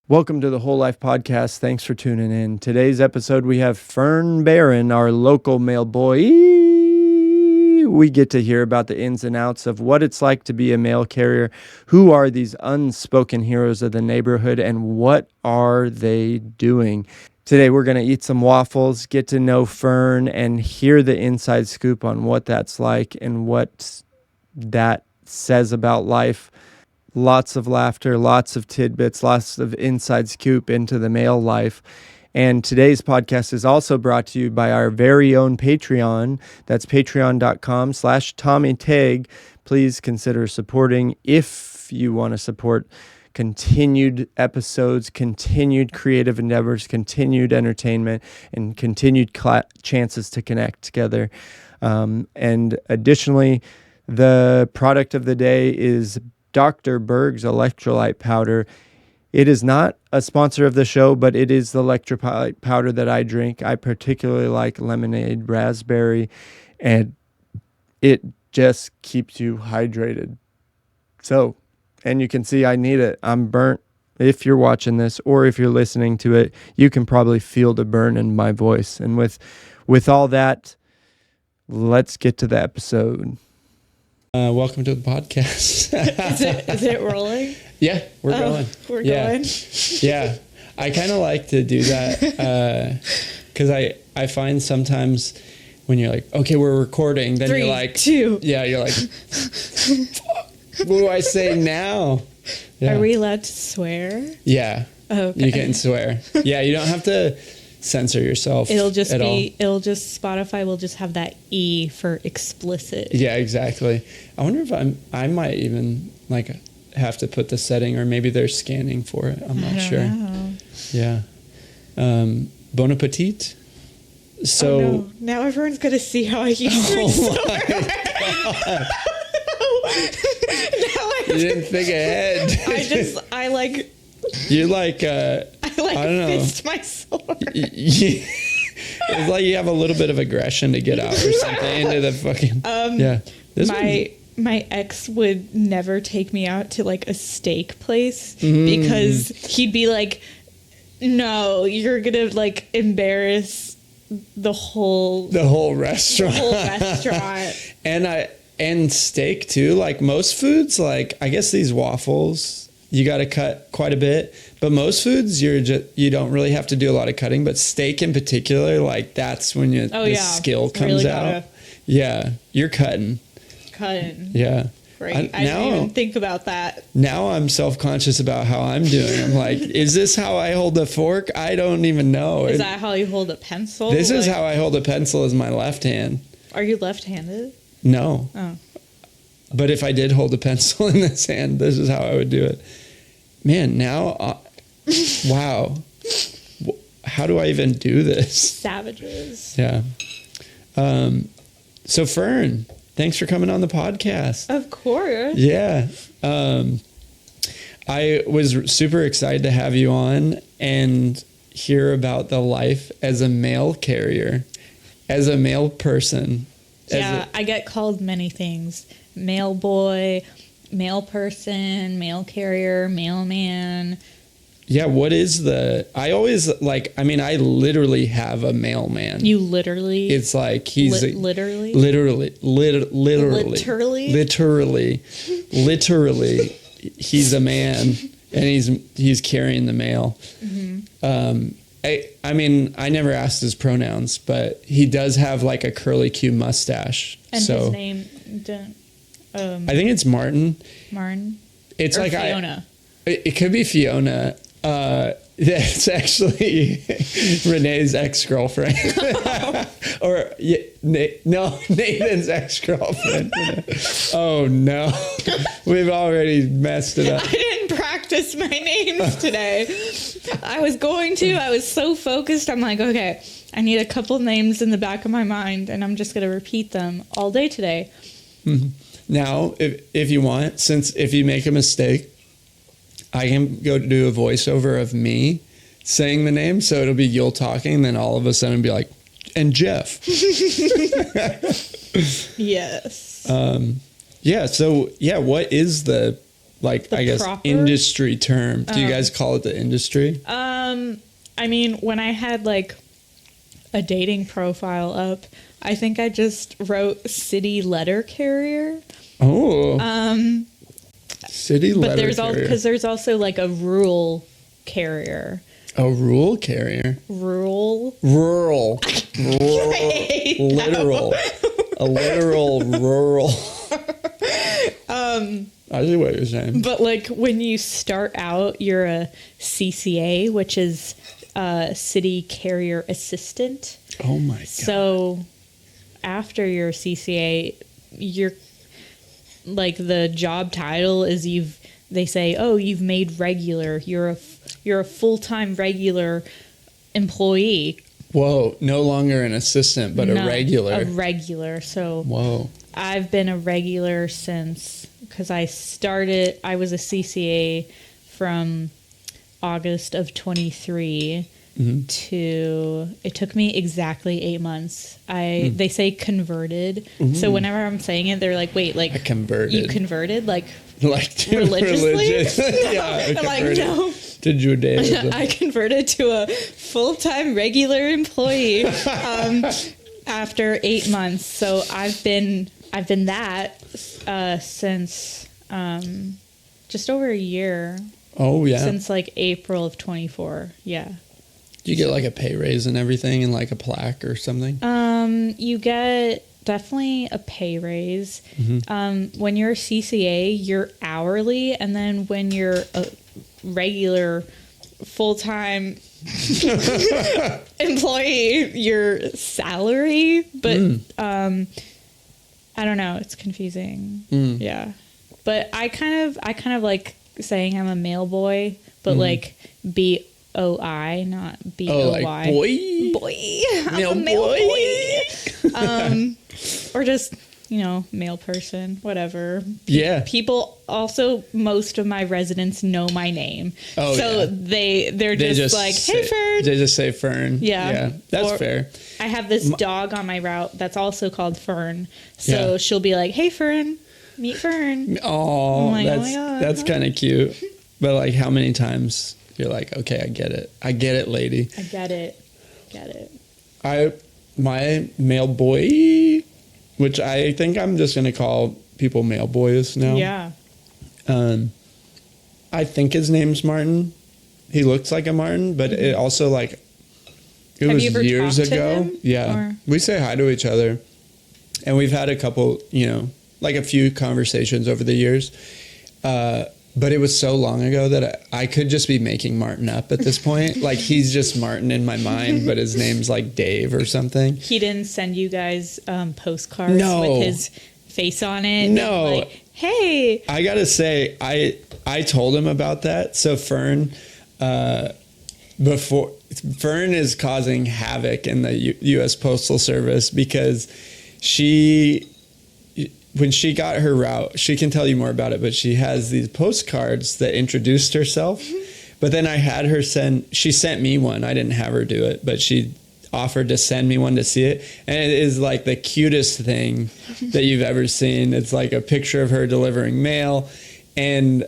Welcome to the Whole Life Podcast. Thanks for tuning in. Today's episode, we have Fern Barron, our local mail boy. We get to hear about the ins and outs of what it's like to be a mail carrier. Who are these unspoken heroes of the neighborhood, and what are they doing? Today, we're going to eat some waffles, get to know Fern, and hear the inside scoop on what that's like and what that says about life. Lots of laughter, lots of tidbits, lots of inside scoop into the mail life. And today's podcast is also brought to you by our very own Patreon. That's patreon.com/TommyTag. Please consider supporting if you want to support continued episodes, continued creative endeavors, continued entertainment, and continued chances to connect together. And additionally, the product of the day is Dr. Berg's electrolyte powder. It is not a sponsor of the show, but it is the electrolyte powder that I drink. I particularly like lemonade raspberry, and it just keeps you hydrated. So, and you can see I need it. I'm burnt. If you're watching this or if you're listening to it, you can probably feel the burn in my voice. And with all that, let's get to the episode. Welcome to the podcast. Is it rolling? Yeah, we're going. We're going. Yeah. I kind of like to do that because I find sometimes when you're like, okay, we're recording, then 3, you're like, 2. Yeah, you're like, fuck, what do I say now? Yeah. Are we allowed to swear? Yeah. Oh, okay. You can swear. Yeah, you don't have to censor yourself. Spotify will just have that E for explicit. Yeah, exactly. I wonder if I might even like have to put the setting, or maybe they're scanning for it. I'm not sure. Know. Yeah. Bon appetit. So no. Now everyone's gonna see how I use You didn't think ahead. You like I don't know. Fist my sword. It's like you have a little bit of aggression to get out or something into the fucking yeah. My ex would never take me out to like a steak place because he'd be like, "No, you're gonna like embarrass the whole restaurant." And steak too. Like most foods, like I guess these waffles, you got to cut quite a bit. But most foods, you don't really have to do a lot of cutting. But steak in particular, like that's when the skill comes really out. Yeah, you're cutting. Yeah. Right. I didn't even think about that. Now I'm self-conscious about how I'm doing. I'm like, is this how I hold a fork? I don't even know. Is that how you hold a pencil? This is how I hold a pencil, is my left hand. Are you left-handed? No. Oh. But if I did hold a pencil in this hand, this is how I would do it. Man, now, wow. How do I even do this? Savages. Yeah. So Fern, thanks for coming on the podcast. Of course. Yeah. I was super excited to have you on and hear about the life as a mail carrier, as a mail person. Yeah, I get called many things. Mail boy, mail person, mail carrier, mailman. Yeah, what is I literally have a mailman. You literally? It's like he's... Literally? Literally, he's a man, and he's carrying the mail. Mm-hmm. I never asked his pronouns, but he does have like a curly Q mustache. And his name... I think it's Martin. Martin? It's or like Fiona. It could be Fiona. That's actually Renee's ex-girlfriend. Or Nathan's ex-girlfriend. Oh no, we've already messed it up. I didn't practice my names today. I was going to. I was so focused. I'm like, okay, I need a couple names in the back of my mind, and I'm just gonna repeat them all day today. Mm-hmm. Now, if you want, if you make a mistake, I can go do a voiceover of me saying the name. So it'll be you'll talking, then all of a sudden be like, and Jeff. Yes. Yeah. So yeah, what is the Like, The I guess, proper? industry term. Do you guys call it the industry? I mean, when I had like a dating profile up, I think I just wrote city letter carrier. Oh. City But letter there's carrier. because there's also like a rural carrier. A rural carrier. Rural. Rural. Literal. A literal rural. I see what you're saying. But like when you start out, you're a CCA, which is city carrier assistant. Oh my god. So after your CCA, you're like the job title is they say, oh, you've made regular. You're a full-time regular employee. Whoa, no longer an assistant, but a regular. A regular. So Whoa. I've been a regular since, because I was a CCA from August of 23 to, it took me exactly 8 months. They say converted. So whenever I'm saying it, they're like, wait, like I converted. you converted? Like to religiously? religious. Yeah, I'm like, no. To Judaism. I converted to a full-time regular employee after 8 months. So I've been that since just over a year. Oh yeah. Since like April of 24. Yeah. Do you get like a pay raise and everything and like a plaque or something? You get definitely a pay raise. When you're a CCA, you're hourly, and then when you're a regular full-time employee, your salary. But I don't know, it's confusing. Yeah, but I kind of like saying I'm a mail boy, but like BOI, not BOY. Oh, like boy, I'm a mail boy. Or just, male person, whatever. Yeah. People also, most of my residents know my name. Oh, so yeah. they're just like, hey, Fern. They just say Fern. Yeah. Yeah. That's Or fair. I have this dog on my route that's also called Fern. So Yeah. she'll be like, hey, Fern, meet Fern. Oh, like, oh my that's God. that's kind of cute. But like, how many times you're like, okay, I get it, lady. I get it. My male boy, which I think I'm just gonna call people male boys now. Yeah. I think his name's Martin. He looks like a Martin, but it also like it Have was you ever years talked to ago. him, Yeah, or? we say hi to each other, and we've had a couple, like a few conversations over the years. But it was so long ago that I could just be making Martin up at this point. Like, he's just Martin in my mind, but his name's like Dave or something. He didn't send you guys postcards No. with his face on it? No. Like, hey. I gotta say, I told him about that. So Fern, Fern is causing havoc in the U.S. Postal Service because when she got her route, she can tell you more about it, but she has these postcards that introduced herself. But then I had her she sent me one. I didn't have her do it, but she offered to send me one to see it. And it is like the cutest thing that you've ever seen. It's like a picture of her delivering mail. And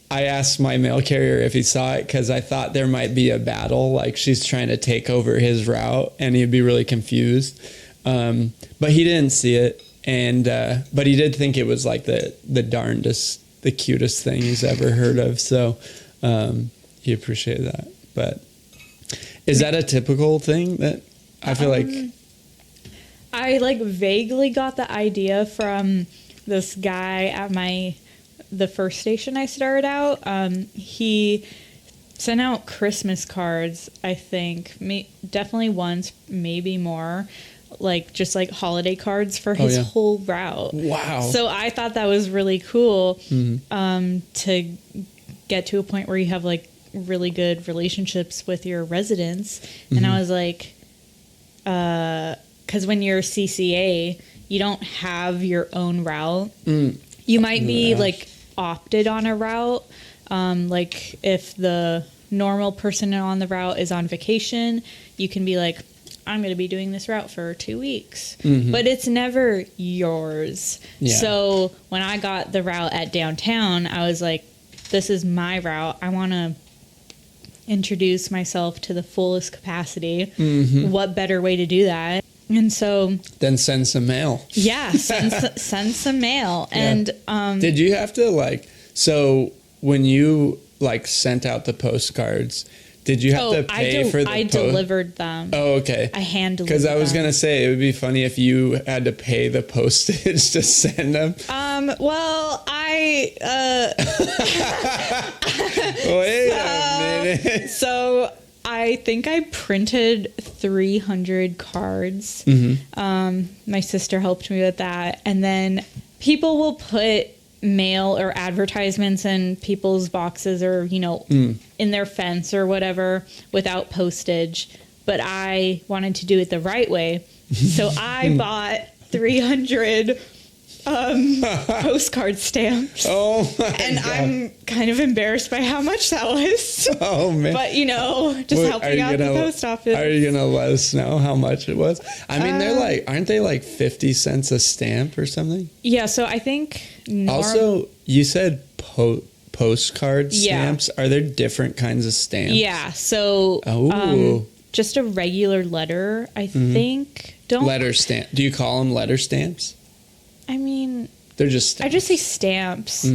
I asked my mail carrier if he saw it because I thought there might be a battle, like she's trying to take over his route and he'd be really confused. But he didn't see it. And but he did think it was like the darndest, the cutest thing he's ever heard of. So he appreciated that. But is that a typical thing that I feel like? I like vaguely got the idea from this guy at the first station I started out. He sent out Christmas cards, I think, definitely once, maybe more. Like just like holiday cards for his whole route. Wow. So I thought that was really cool to get to a point where you have like really good relationships with your residents. And I was like, because when you're a CCA, you don't have your own route. You might be like opted on a route. Like if the normal person on the route is on vacation, you can be like, I'm going to be doing this route for 2 weeks, but it's never yours. Yeah. So when I got the route at downtown, I was like, this is my route. I want to introduce myself to the fullest capacity. What better way to do that? And so then send some mail. Yeah, send some mail. Yeah. And did you have to like, so when you like sent out the postcards, did you have to pay for the I delivered them. Oh, okay. I hand delivered them. Because I was going to say, it would be funny if you had to pay the postage to send them. Well, Wait a minute. So I think I printed 300 cards. My sister helped me with that. And then people will put mail or advertisements in people's boxes or, in their fence or whatever without postage. But I wanted to do it the right way. So I bought 300 postcard stamps. Oh my and God. I'm kind of embarrassed by how much that was. Oh man. But just helping out the post office. Are you gonna let us know how much it was? I mean, aren't they like 50 cents a stamp or something? Yeah, so I think also you said postcard stamps. Are there different kinds of stamps? Yeah, so just a regular letter, I think. Letter stamp. Do you call them letter stamps? I mean, they're just stamps. I just say stamps.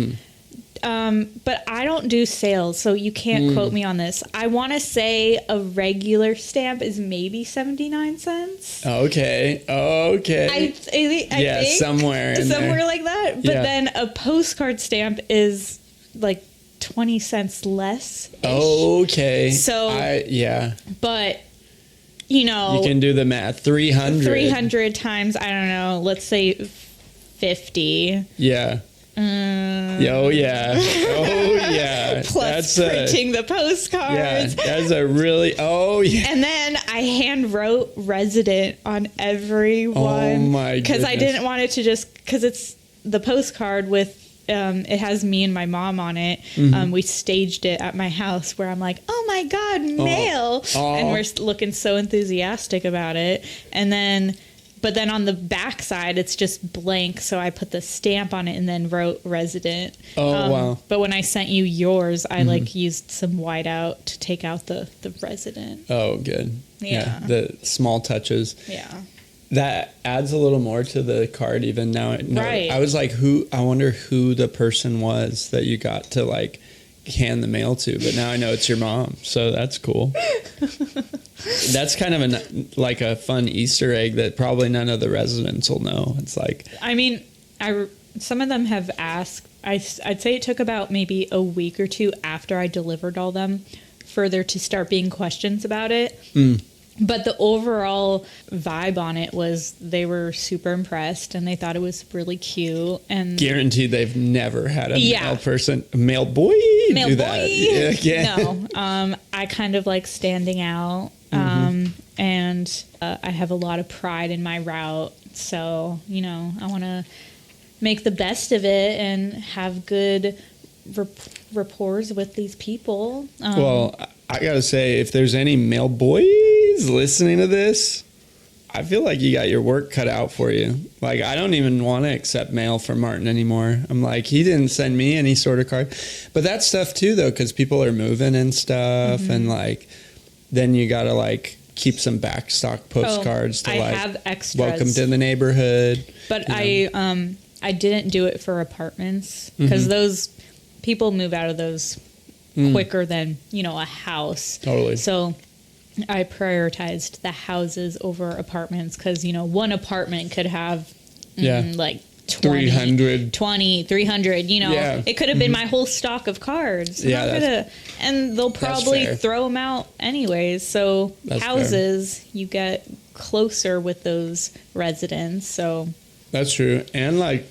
But I don't do sales, so you can't quote me on this. I want to say a regular stamp is maybe 79 cents. Okay. I think somewhere like that. But then a postcard stamp is like 20 cents less. Okay. So but you can do the math. 300 times, I don't know, let's say 50. Yeah. Oh yeah. Plus printing the postcards. Yeah, that's a really. Oh yeah. And then I hand wrote resident on every one. Oh my goodness. Because I didn't want it to because it's the postcard with. It has me and my mom on it. We staged it at my house where I'm like, oh my God, mail. And we're looking so enthusiastic about it. But then on the back side, it's just blank. So I put the stamp on it and then wrote resident. Oh, wow. But when I sent you yours, I used some whiteout to take out the resident. Oh, good. Yeah. The small touches. Yeah. That adds a little more to the card even now. No, right. I was like, I wonder who the person was that you got to like hand the mail to, but now I know it's your mom. So that's cool. That's kind of like a fun Easter egg that probably none of the residents will know. It's like, I mean, some of them have asked, I'd say it took about maybe a week or two after I delivered all them for there to start being questions about it. But the overall vibe on it was they were super impressed and they thought it was really cute. And guaranteed they've never had a male boy do that. No, I kind of like standing out. And I have a lot of pride in my route. So, I want to make the best of it and have good rapports with these people. Well, I got to say, if there's any male boys listening to this, I feel like you got your work cut out for you. Like, I don't even want to accept mail from Martin anymore. I'm like, he didn't send me any sort of card. But that's stuff too, though, because people are moving and stuff. And like, then you got to like keep some backstock postcards to I have extras. Welcome to the neighborhood. But I didn't do it for apartments because those people move out of those quicker than, a house. Totally. So I prioritized the houses over apartments because, one apartment could have like 300. It could have been my whole stock of cards. And they'll probably throw them out anyways. So that's houses, fair. You get closer with those residents. So that's true. And like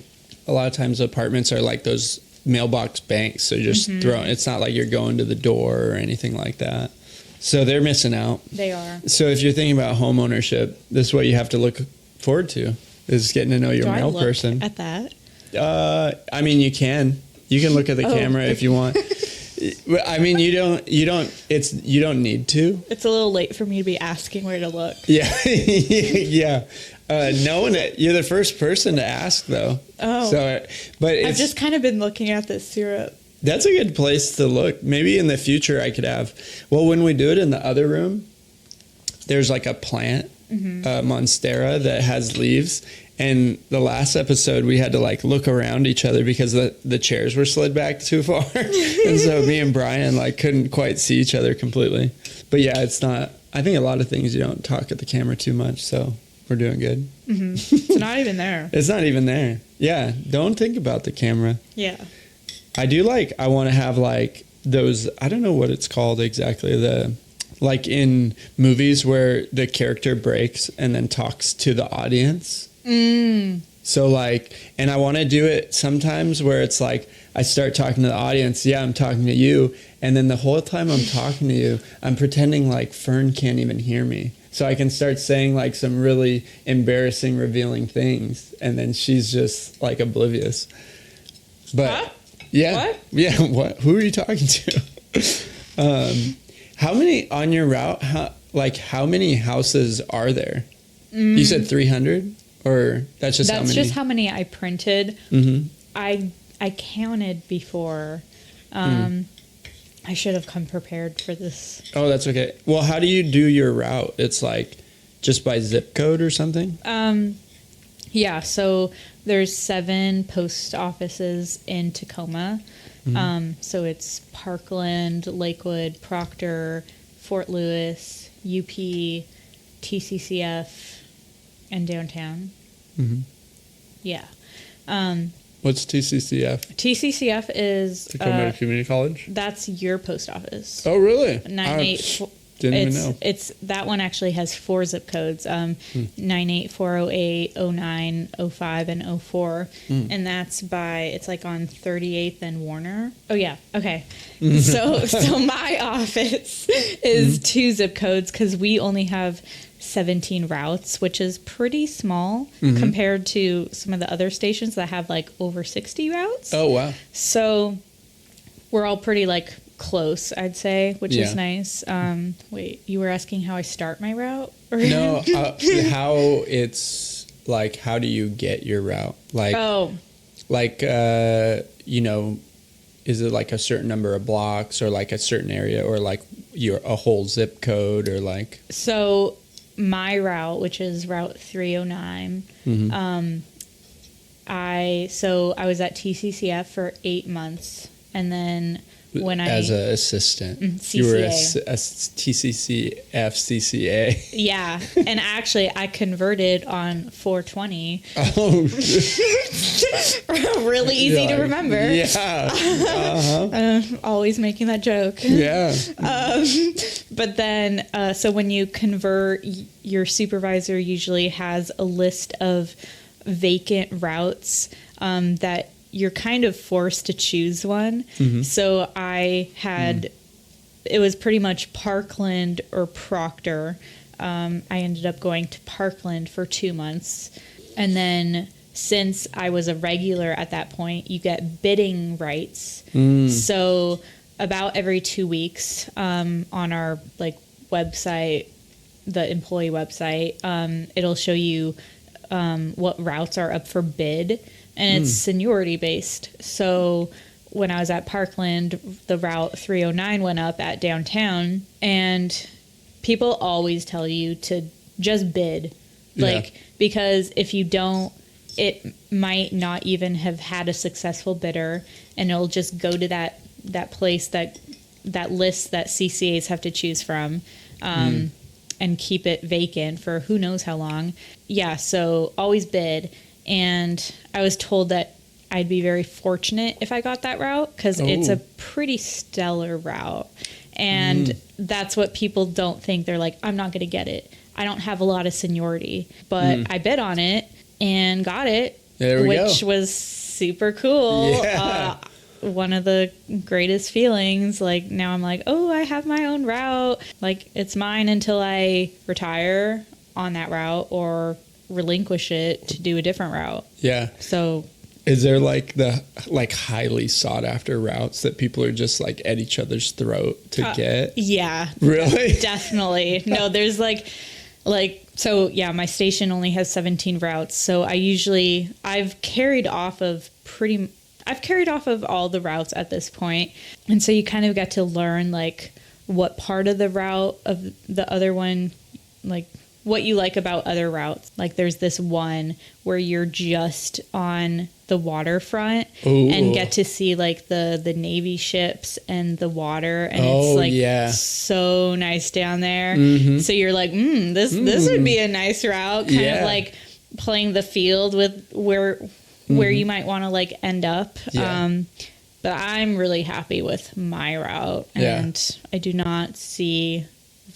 a lot of times apartments are like those mailbox banks. So just it's not like you're going to the door or anything like that. So they're missing out. They are. So if you're thinking about home ownership, this is what you have to look forward to, is getting to know your mail person. At that? I mean, you can look at the camera if you want. I mean, you don't need to. It's a little late for me to be asking where to look. Yeah. Yeah. Knowing it, you're the first person to ask though. Oh. So, but I've just kind of been looking at this syrup. That's a good place to look. Maybe in the future I could have. Well, when we do it in the other room, there's like a plant, monstera, that has leaves. And the last episode, we had to like look around each other because the chairs were slid back too far. And so me and Brian like couldn't quite see each other completely. But yeah, it's not, I think a lot of things you don't talk at the camera too much. So we're doing good. It's not even there. It's not even there. Yeah. Don't think about the camera. Yeah. I want to have like those, I don't know what it's called exactly, like in movies where the character breaks and then talks to the audience. So like, and I want to do it sometimes where it's like, I start talking to the audience. Yeah, I'm talking to you. And then the whole time I'm talking to you, I'm pretending like Fern can't even hear me. So I can start saying like some really embarrassing, revealing things. And then she's just like oblivious. But Huh? yeah. What? Yeah. What? Who are you talking to? How many on your route? How many houses are there? You said 300? Or that's just how many? That's just how many I printed. Mm-hmm. I counted before. I should have come prepared for this. Oh, that's okay. Well, how do you do your route? It's like just by zip code or something? Yeah, so there's 7 post offices in Tacoma. So it's Parkland, Lakewood, Proctor, Fort Lewis, UP, TCCF, and downtown. Yeah. What's TCCF? TCCF is Tacoma Community College? that's your post office. Oh, really? 98. Didn't even know. It's that one actually has 4 zip codes: 98408, 09, 05, and 04, and that's it's like on 38th and Warner. Oh yeah, okay. So my office is 2 zip codes because we only have 17 routes, which is pretty small compared to some of the other stations that have like over 60 routes. Oh, wow. So we're all pretty like close, I'd say, which is nice. Wait, you were asking how I start my route? No, how it's like, how do you get your route? Like, is it like a certain number of blocks or like a certain area or like a whole zip code or like? So my route, which is Route 309, I was at TCCF for 8 months, and then as an assistant, you were a TCCF CCA. Yeah, and actually I converted on 420. Oh, really easy to remember. Yeah, always making that joke. Yeah. But then, so when you convert, your supervisor usually has a list of vacant routes that you're kind of forced to choose one. So I had, it was pretty much Parkland or Proctor. I ended up going to Parkland for 2 months. And then since I was a regular at that point, you get bidding rights. So about every 2 weeks on our like website, the employee website, it'll show you what routes are up for bid. And it's seniority based. So when I was at Parkland, the Route 309 went up at downtown, and people always tell you to just bid. Because if you don't, it might not even have had a successful bidder, and it'll just go to that place, that list that CCAs have to choose from, and keep it vacant for who knows how long. Yeah, so always bid. And I was told that I'd be very fortunate if I got that route because it's a pretty stellar route. And that's what people don't think. They're like, I'm not going to get it. I don't have a lot of seniority. But I bid on it and got it, which was super cool. Yeah. One of the greatest feelings. Like, now I'm like, oh, I have my own route. Like, it's mine until I retire on that route or relinquish it to do a different route. Yeah. So is there like the highly sought after routes that people are just like at each other's throat to get? Yeah. Really? Definitely. No, there's so yeah, my station only has 17 routes. So I've carried off of I've carried off of all the routes at this point. And so you kind of get to learn like what part of the route of the other one, like what you like about other routes. Like there's this one where you're just on the waterfront and get to see like the Navy ships and the water, and it's like so nice down there. So you're like, this would be a nice route, kind of like playing the field with where you might want to like end up. But I'm really happy with my route, and I do not see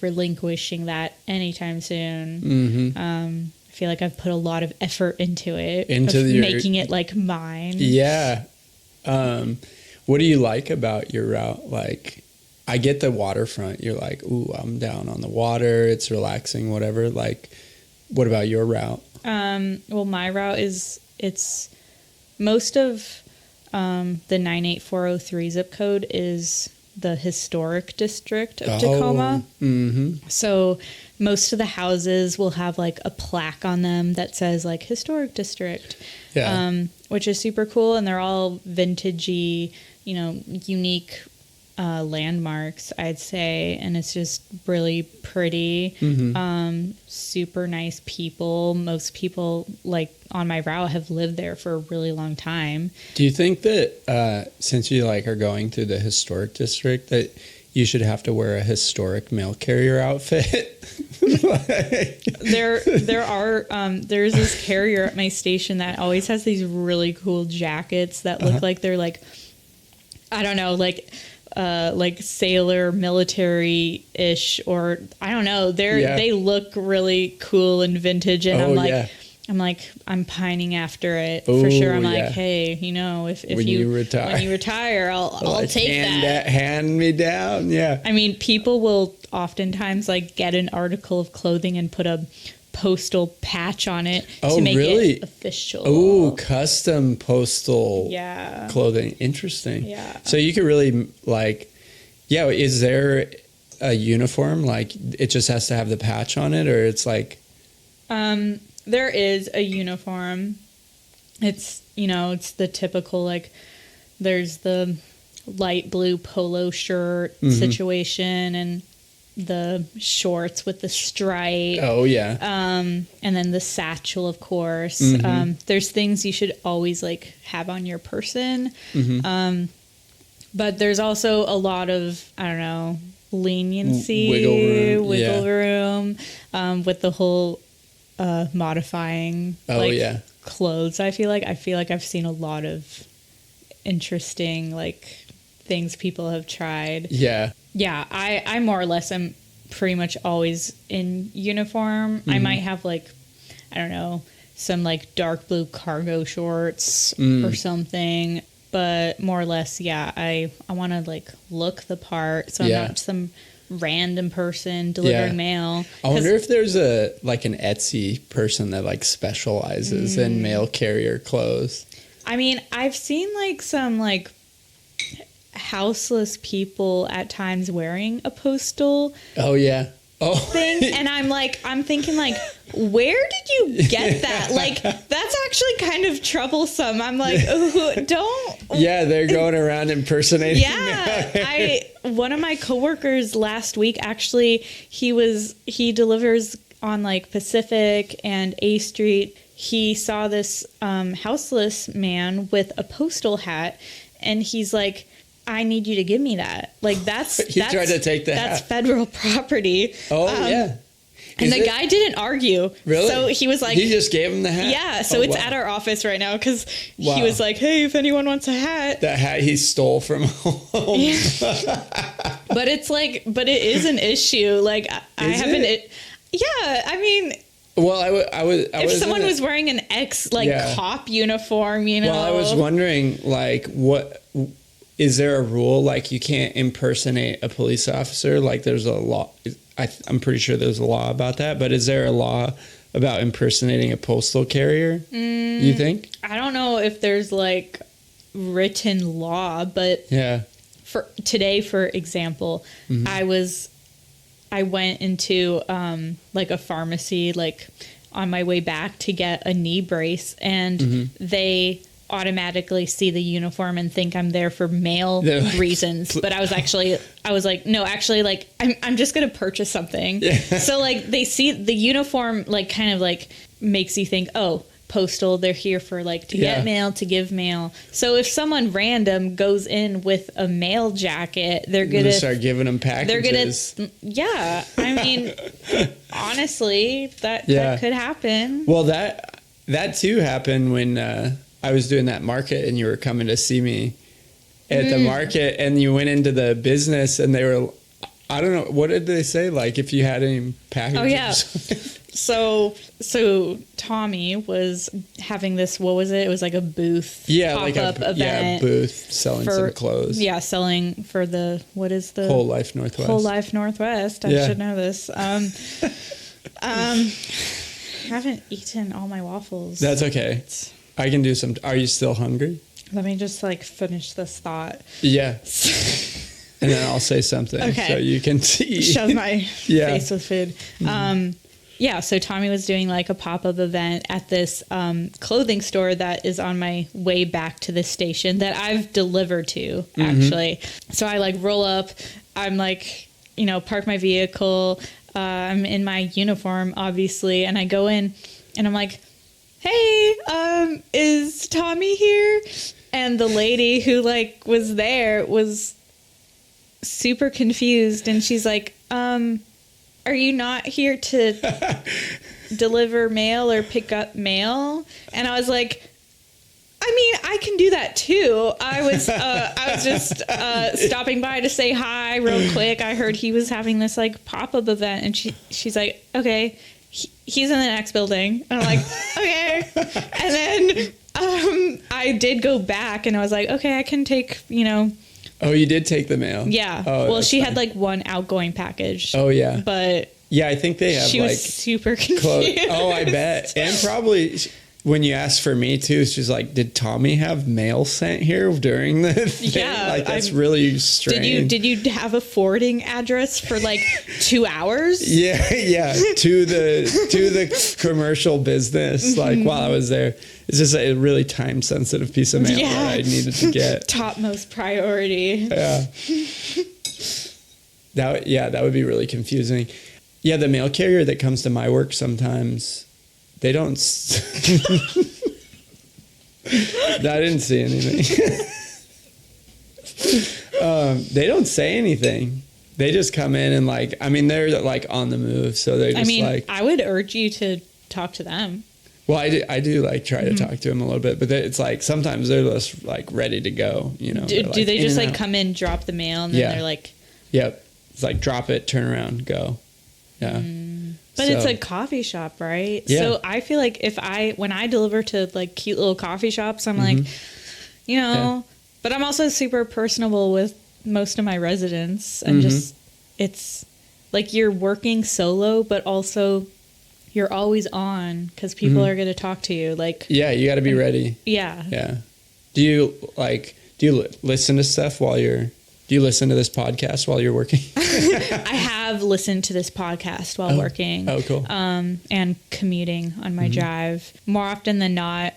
relinquishing that anytime soon. I feel like I've put a lot of effort into it, making it like mine. What do you like about your route? Like, I get the waterfront. You're like, ooh, I'm down on the water. It's relaxing, whatever. Like, what about your route? Well, my route it's most of the 98403 zip code is the historic district of Tacoma. So most of the houses will have like a plaque on them that says like historic district, which is super cool. And they're all vintagey, unique landmarks, I'd say. And it's just really pretty, super nice people. Most people like on my route have lived there for a really long time. Do you think that since you like are going through the historic district that you should have to wear a historic mail carrier outfit? There's this carrier at my station that always has these really cool jackets that look like they're like, I don't know, like sailor military-ish, or I don't know. They look really cool and vintage, and I'm pining after it for sure. I'm like, hey, if when you retire, I'll take that. Hand me down. Yeah. I mean, people will oftentimes like get an article of clothing and put a postal patch on it to make it official. Oh, custom postal clothing. Interesting. Yeah. So you could really like, is there a uniform? Like it just has to have the patch on it, or it's like... There is a uniform. It's, it's the typical, like, there's the light blue polo shirt situation and the shorts with the stripe. Oh, yeah. And then the satchel, of course. There's things you should always, like, have on your person. But there's also a lot of, I don't know, leniency. Wiggle room. With the whole... modifying clothes. I feel like I've seen a lot of interesting like things people have tried. I more or less am pretty much always in uniform. I might have like, I don't know, some like dark blue cargo shorts or something, but more or less I want to like look the part, so I'm not some random person delivering mail. I wonder if there's an Etsy person that like specializes in mail carrier clothes. I mean, I've seen like some like houseless people at times wearing a postal thing, and I'm thinking like, where did you get that? Like, that's actually kind of troublesome. I'm like, don't. Yeah, they're going around impersonating. One of my coworkers last week, actually, he delivers on like Pacific and A Street. He saw this houseless man with a postal hat, and he's like, I need you to give me that. Like, that's tried to take the that's hat. federal property. And the guy didn't argue. Really? So he was like... He just gave him the hat? Yeah, so it's at our office right now, because he was like, hey, if anyone wants a hat. That hat he stole from home. But it is an issue. Like, I haven't... I mean... Well, if someone was wearing an cop uniform, Well, I was wondering, like, what... Is there a rule, like, you can't impersonate a police officer? Like, there's a law... I'm pretty sure there's a law about that, but is there a law about impersonating a postal carrier, you think? I don't know if there's, like, written law, but for today, for example, I went into, like, a pharmacy, like, on my way back to get a knee brace, and they automatically see the uniform and think I'm there for male They're like, reasons. But I was like, no, actually, like, I'm just going to purchase something. Yeah. So, like, they see the uniform, like, kind of, like, makes you think, oh, postal, they're here for, like, to Yeah. get mail, to give mail. So if someone random goes in with a mail jacket, they're I'm going gonna to start giving them they're gonna, packages. yeah. I mean, honestly, that Yeah. could happen. Well, that too happened when I was doing that market and you were coming to see me at the market, and you went into the business and they were, I don't know, what did they say? Like if you had any packages. Oh yeah. So Tommy was having this. What was it? It was like a booth. Yeah, pop like up a event booth selling some clothes. Yeah, selling for the what is the Whole Life Northwest. Whole Life Northwest. I Yeah. should know this. Haven't eaten all my waffles. That's okay. I can do some. Are you still hungry? Let me just like finish this thought. Yeah. And then I'll say something Okay. so you can see. Shove my Yeah. face with food. Yeah, so Tommy was doing like a pop-up event at this clothing store that is on my way back to the station that I've delivered to, actually. So I like roll up, I'm like, you know, park my vehicle, I'm in my uniform, obviously, and I go in and I'm like, hey, is Tommy here? And the lady who like was there was super confused, and she's like, are you not here to deliver mail or pick up mail? And I was like, I mean, I can do that too. I was just stopping by to say hi real quick. I heard he was having this like pop-up event, and she's like, okay, he's in the next building. And I'm like, okay. And then I did go back, and I was like, okay, I can take, you know. Oh, you did take the mail? Yeah. Oh, well, she fine. had like one outgoing package. Oh, yeah. But Yeah, I think they have she like was super confused. Oh, I bet. And probably when you asked for me too, she's like, did Tommy have mail sent here during the thing? Yeah, Like that's really strange. Did you have a forwarding address for like 2 hours? Yeah, to the commercial business. Like while I was there, it's just a really time sensitive piece of mail that I needed to get. Topmost priority. Yeah. That would be really confusing. Yeah, the mail carrier that comes to my work sometimes, they don't. I didn't see anything. They don't say anything. They just come in and like, I mean, they're like on the move, so they're just like. I would urge you to talk to them. Well, I do like try to talk to them a little bit, but it's like sometimes they're just like ready to go. You know, Do they in just and like out. come in, drop the mail, and then they're like. Yep, it's like drop it, turn around, go. Yeah. But it's a coffee shop, right? Yeah. So I feel like when I deliver to like cute little coffee shops, I'm like, you know, but I'm also super personable with most of my residents, and just it's like you're working solo, but also you're always on because people are going to talk to you. Like, Yeah, you got to be ready. yeah. Yeah. Do you listen to stuff while do you listen to this podcast while you're working? I have listened to this podcast while working. Oh, cool. And commuting on my drive. More often than not,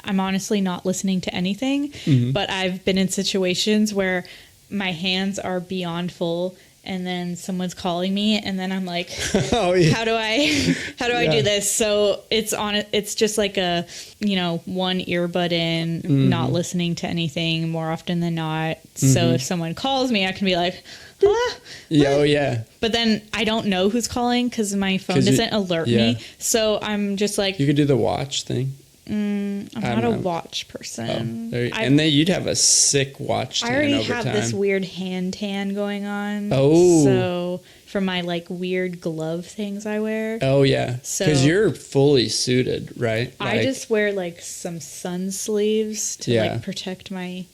I'm honestly not listening to anything, but I've been in situations where my hands are beyond full, and then someone's calling me, and then I'm like, Oh, yeah. how do I do this? So it's just like a, you know, one earbud in, not listening to anything more often than not. So if someone calls me, I can be like, ah. Oh, yeah. But then I don't know who's calling because my phone 'Cause doesn't alert me. So I'm just like, You could do the watch thing. I'm not a watch person. And then you'd have a sick watch I tan already over have time. this weird hand tan going on. Oh. So from my like weird glove things I wear. Oh, yeah. So- Because you're fully suited, right? I just wear like some sun sleeves to Yeah. like protect my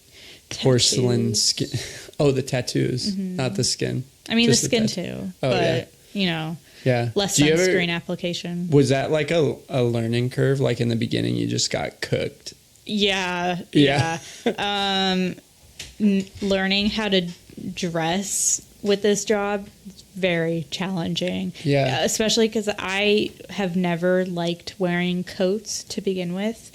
porcelain tattoos. skin. Oh, the tattoos, not the skin. I mean, Just the skin tattoo. too. Oh, but, yeah. you know, Yeah. less Do you ever- sunscreen application. Was that like a learning curve? Like in the beginning, you just got cooked? Yeah. Yeah. Learning how to dress with this job, very challenging. Yeah. Especially because I have never liked wearing coats to begin with,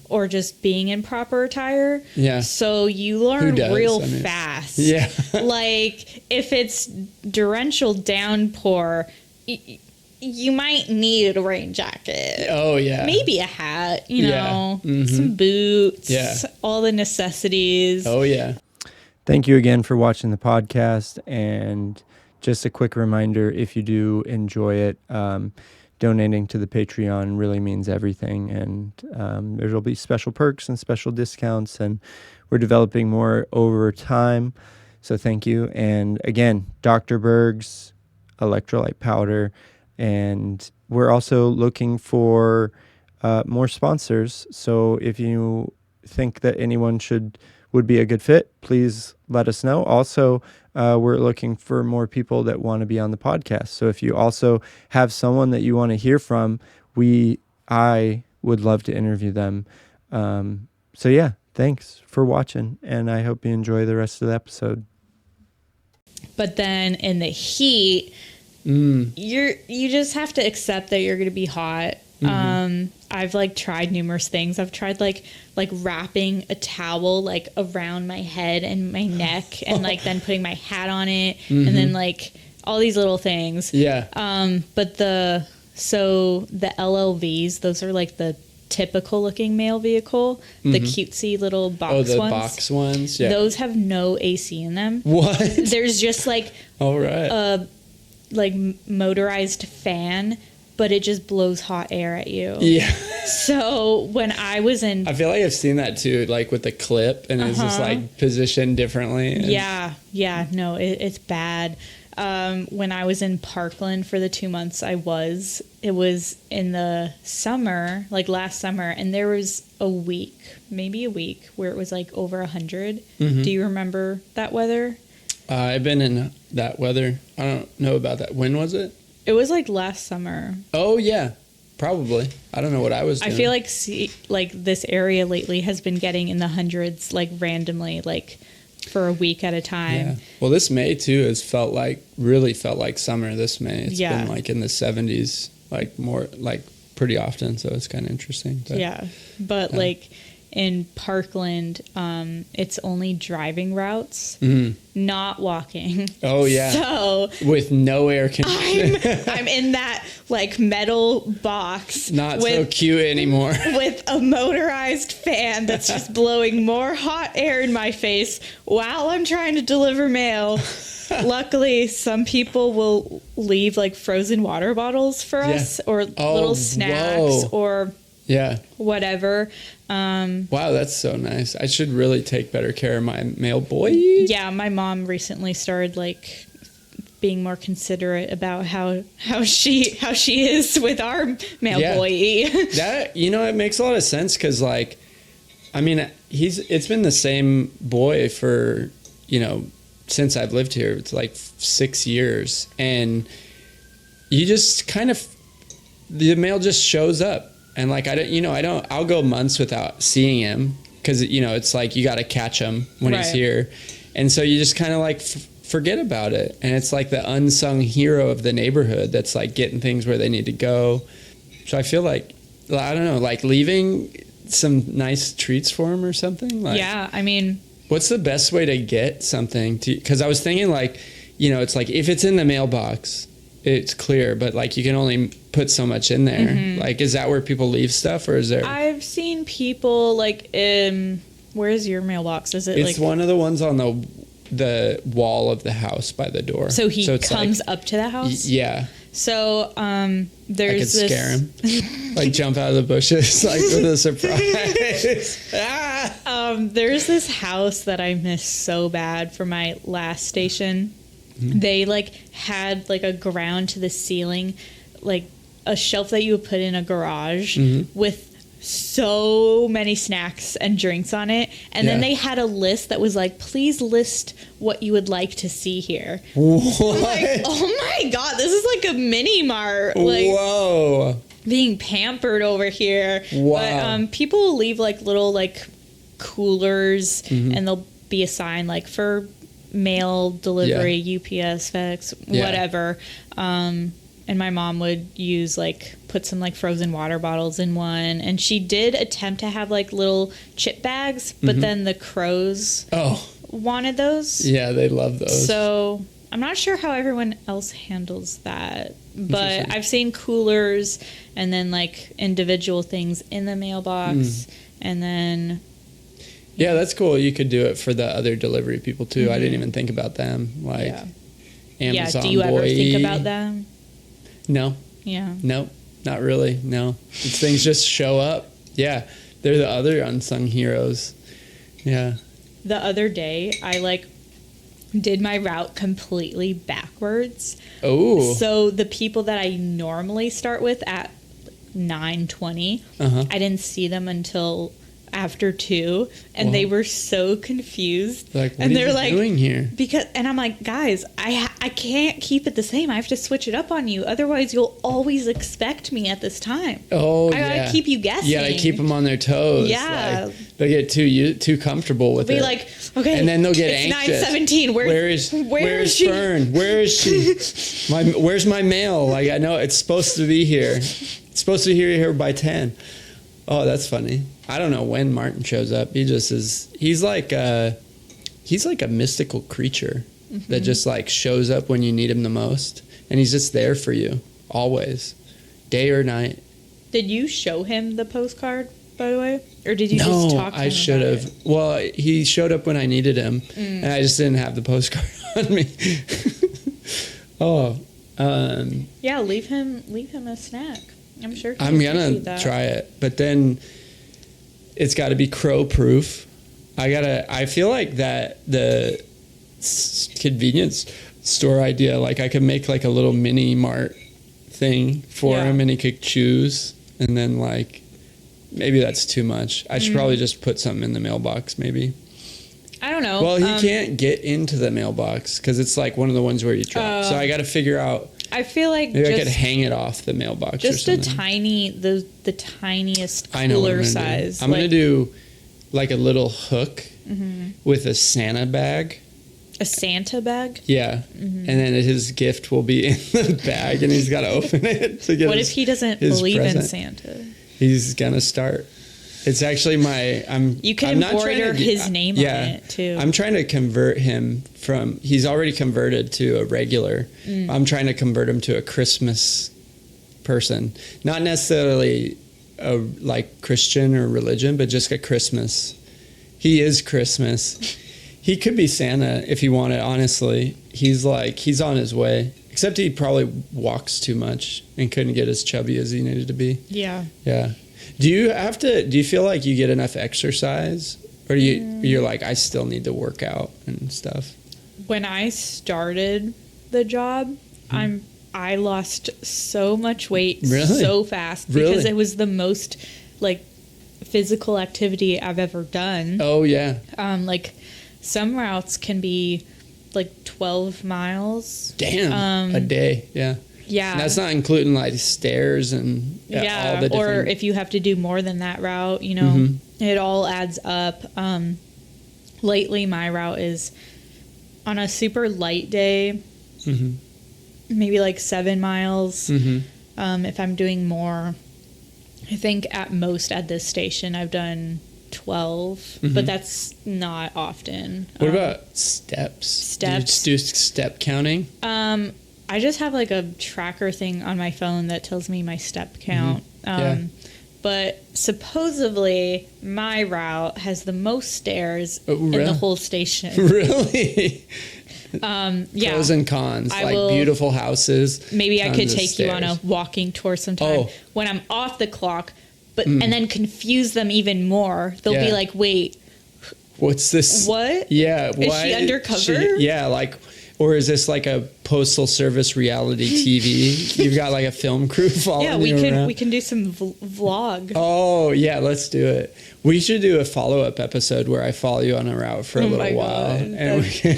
or just being in proper attire. Yeah. So you learn real fast. Yeah. Like if it's torrential downpour, you might need a rain jacket. Oh, yeah. Maybe a hat, you know, Yeah. some boots, Yeah. all the necessities. Oh, yeah. Thank you again for watching the podcast. And just a quick reminder, if you do enjoy it, donating to the Patreon really means everything. And there will be special perks and special discounts, and we're developing more over time. So thank you. And again, Dr. Berg's electrolyte powder. And we're also looking for more sponsors. So if you think that anyone would be a good fit, please let us know. Also, we're looking for more people that want to be on the podcast. So if you also have someone that you want to hear from, I would love to interview them. So yeah, thanks for watching, and I hope you enjoy the rest of the episode. But then in the heat, you just have to accept that you're going to be hot. I've like tried numerous things. I've tried like wrapping a towel like around my head and my neck, and like then putting my hat on it, and then like all these little things. Yeah. But the LLVs, those are like the typical looking male vehicle, the cutesy little box ones. Oh, the box ones. Yeah. Those have no AC in them. What? There's just like All right. like motorized fan, but it just blows hot air at you. Yeah. So when I was in... I feel like I've seen that too, like with the clip, and it's just like positioned differently. Yeah. No, it's bad. When I was in Parkland for the 2 months it was in the summer, like last summer, and there was maybe a week where it was like over 100. Do you remember that weather? I've been in that weather. I don't know about that. When was it? It was like last summer. Oh, yeah. Probably. I don't know what I was doing. I feel like this area lately has been getting in the hundreds, like randomly, like for a week at a time. Yeah. Well, this May too really felt like summer this May. It's been like in the 70s, like more, like pretty often. So it's kind of interesting. But like in Parkland, it's only driving routes, not walking. Oh yeah. So with no air conditioning, I'm in that like metal box, not so cute anymore, with a motorized fan that's just blowing more hot air in my face while I'm trying to deliver mail. Luckily, some people will leave like frozen water bottles for us, or little snacks, or whatever. Wow, that's so nice. I should really take better care of my male boy. Yeah, my mom recently started like being more considerate about how she is with our male boy. That, it makes a lot of sense, because like, I mean, it's been the same boy for, since I've lived here. It's like 6 years, and you just kind of, the male just shows up. And like, I'll go months without seeing him, because, it's like you got to catch him when he's here. And so you just kind of like forget about it. And it's like the unsung hero of the neighborhood that's like getting things where they need to go. So I feel like, I don't know, like leaving some nice treats for him or something. Like, yeah, I mean, what's the best way to get something to, because I was thinking like, it's like if it's in the mailbox, it's clear, but like you can only put so much in there. Like, is that where people leave stuff, or is there? I've seen people like, where's your mailbox? Is it it's like one of the ones on the wall of the house by the door. So he comes like, up to the house? Yeah. So there's I could scare him. Like jump out of the bushes like with a surprise. There's this house that I miss so bad for my last station. They like had like a ground to the ceiling, like a shelf that you would put in a garage with so many snacks and drinks on it. And then they had a list that was like, please list what you would like to see here. What? Like, oh my God, this is like a mini mart. Like, whoa. Being pampered over here. Wow. But people will leave like little like coolers and there'll be a sign like for mail delivery, UPS, FedEx, whatever. And my mom would use like put some like frozen water bottles in one, and she did attempt to have like little chip bags, but then the crows wanted those. Yeah, they love those. So I'm not sure how everyone else handles that, but I've seen coolers and then like individual things in the mailbox, and then yeah, that's cool. You could do it for the other delivery people too. I didn't even think about them. Like Amazon. Do you ever Boiiiii. think about them? No. Yeah. Nope. Not really. No. These things just show up. Yeah. They're the other unsung heroes. Yeah. The other day, I like did my route completely backwards. Oh. So the people that I normally start with at 9:20, I didn't see them until after 2, and they were so confused. Like, what and are they're you like, doing here? And I'm like, guys, I can't keep it the same. I have to switch it up on you. Otherwise, you'll always expect me at this time. Oh, I gotta keep you guessing. You gotta keep them on their toes. Yeah. Like, they'll get too comfortable with Be it. like, okay, and then they'll get it's anxious. 9:17. Where's she? Fern? Where is she? Where's my mail? Like, I know it's supposed to be here. It's supposed to be here by 10. Oh, that's funny. I don't know when Martin shows up. He just is. He's like a mystical creature that just like shows up when you need him the most, and he's just there for you always, day or night. Did you show him the postcard, by the way, or did you No, just talk to him? I should about have. it? Well, he showed up when I needed him, and I just didn't have the postcard on me. Yeah, leave him a snack. I'm sure I'm gonna try it, but then it's got to be crow proof. I feel like that the convenience store idea, like I could make like a little mini mart thing for him, and he could choose, and then like maybe that's too much. I should probably just put something in the mailbox, maybe. I don't know. Well, he can't get into the mailbox because it's like one of the ones where you drop. So I got to figure out. I feel like Maybe I could hang it off the mailbox. Just or the something. the tiniest I know what cooler I'm gonna size. do. I'm gonna do like a little hook with a Santa bag. A Santa bag. Yeah, and then his gift will be in the bag, and he's got to open it to get. What if he doesn't believe in Santa? He's gonna start. It's actually You can embroider his name on it too. I'm trying to convert him from. He's already converted to a regular. I'm trying to convert him to a Christmas person, not necessarily a like Christian or religion, but just a Christmas. He is Christmas. He could be Santa if he wanted. Honestly, he's on his way. Except he probably walks too much and couldn't get as chubby as he needed to be. Yeah. Yeah. Do you feel like you get enough exercise, or you're like, I still need to work out and stuff? When I started the job, I lost so much weight so fast because it was the most like physical activity I've ever done. Oh yeah. Like some routes can be like 12 miles. Damn. A day. Yeah. Yeah. And that's not including like stairs and all the different... Or if you have to do more than that route, you know, it all adds up. Lately, my route is on a super light day, maybe like 7 miles. If I'm doing more, I think at most at this station I've done 12, but that's not often. What about steps? Steps. Do you just do step counting? I just have like a tracker thing on my phone that tells me my step count. But supposedly my route has the most stairs in the whole station. Really? Yeah. Pros and cons, beautiful houses. Maybe I could take you on a walking tour sometime when I'm off the clock, and then confuse them even more. They'll be like, wait. What's this? What? Yeah. Is she undercover? Or is this like a postal service reality TV? You've got like a film crew following you around? Yeah, we can do some vlog. Oh, yeah, let's do it. We should do a follow-up episode where I follow you on a route for a little while. God. And we can,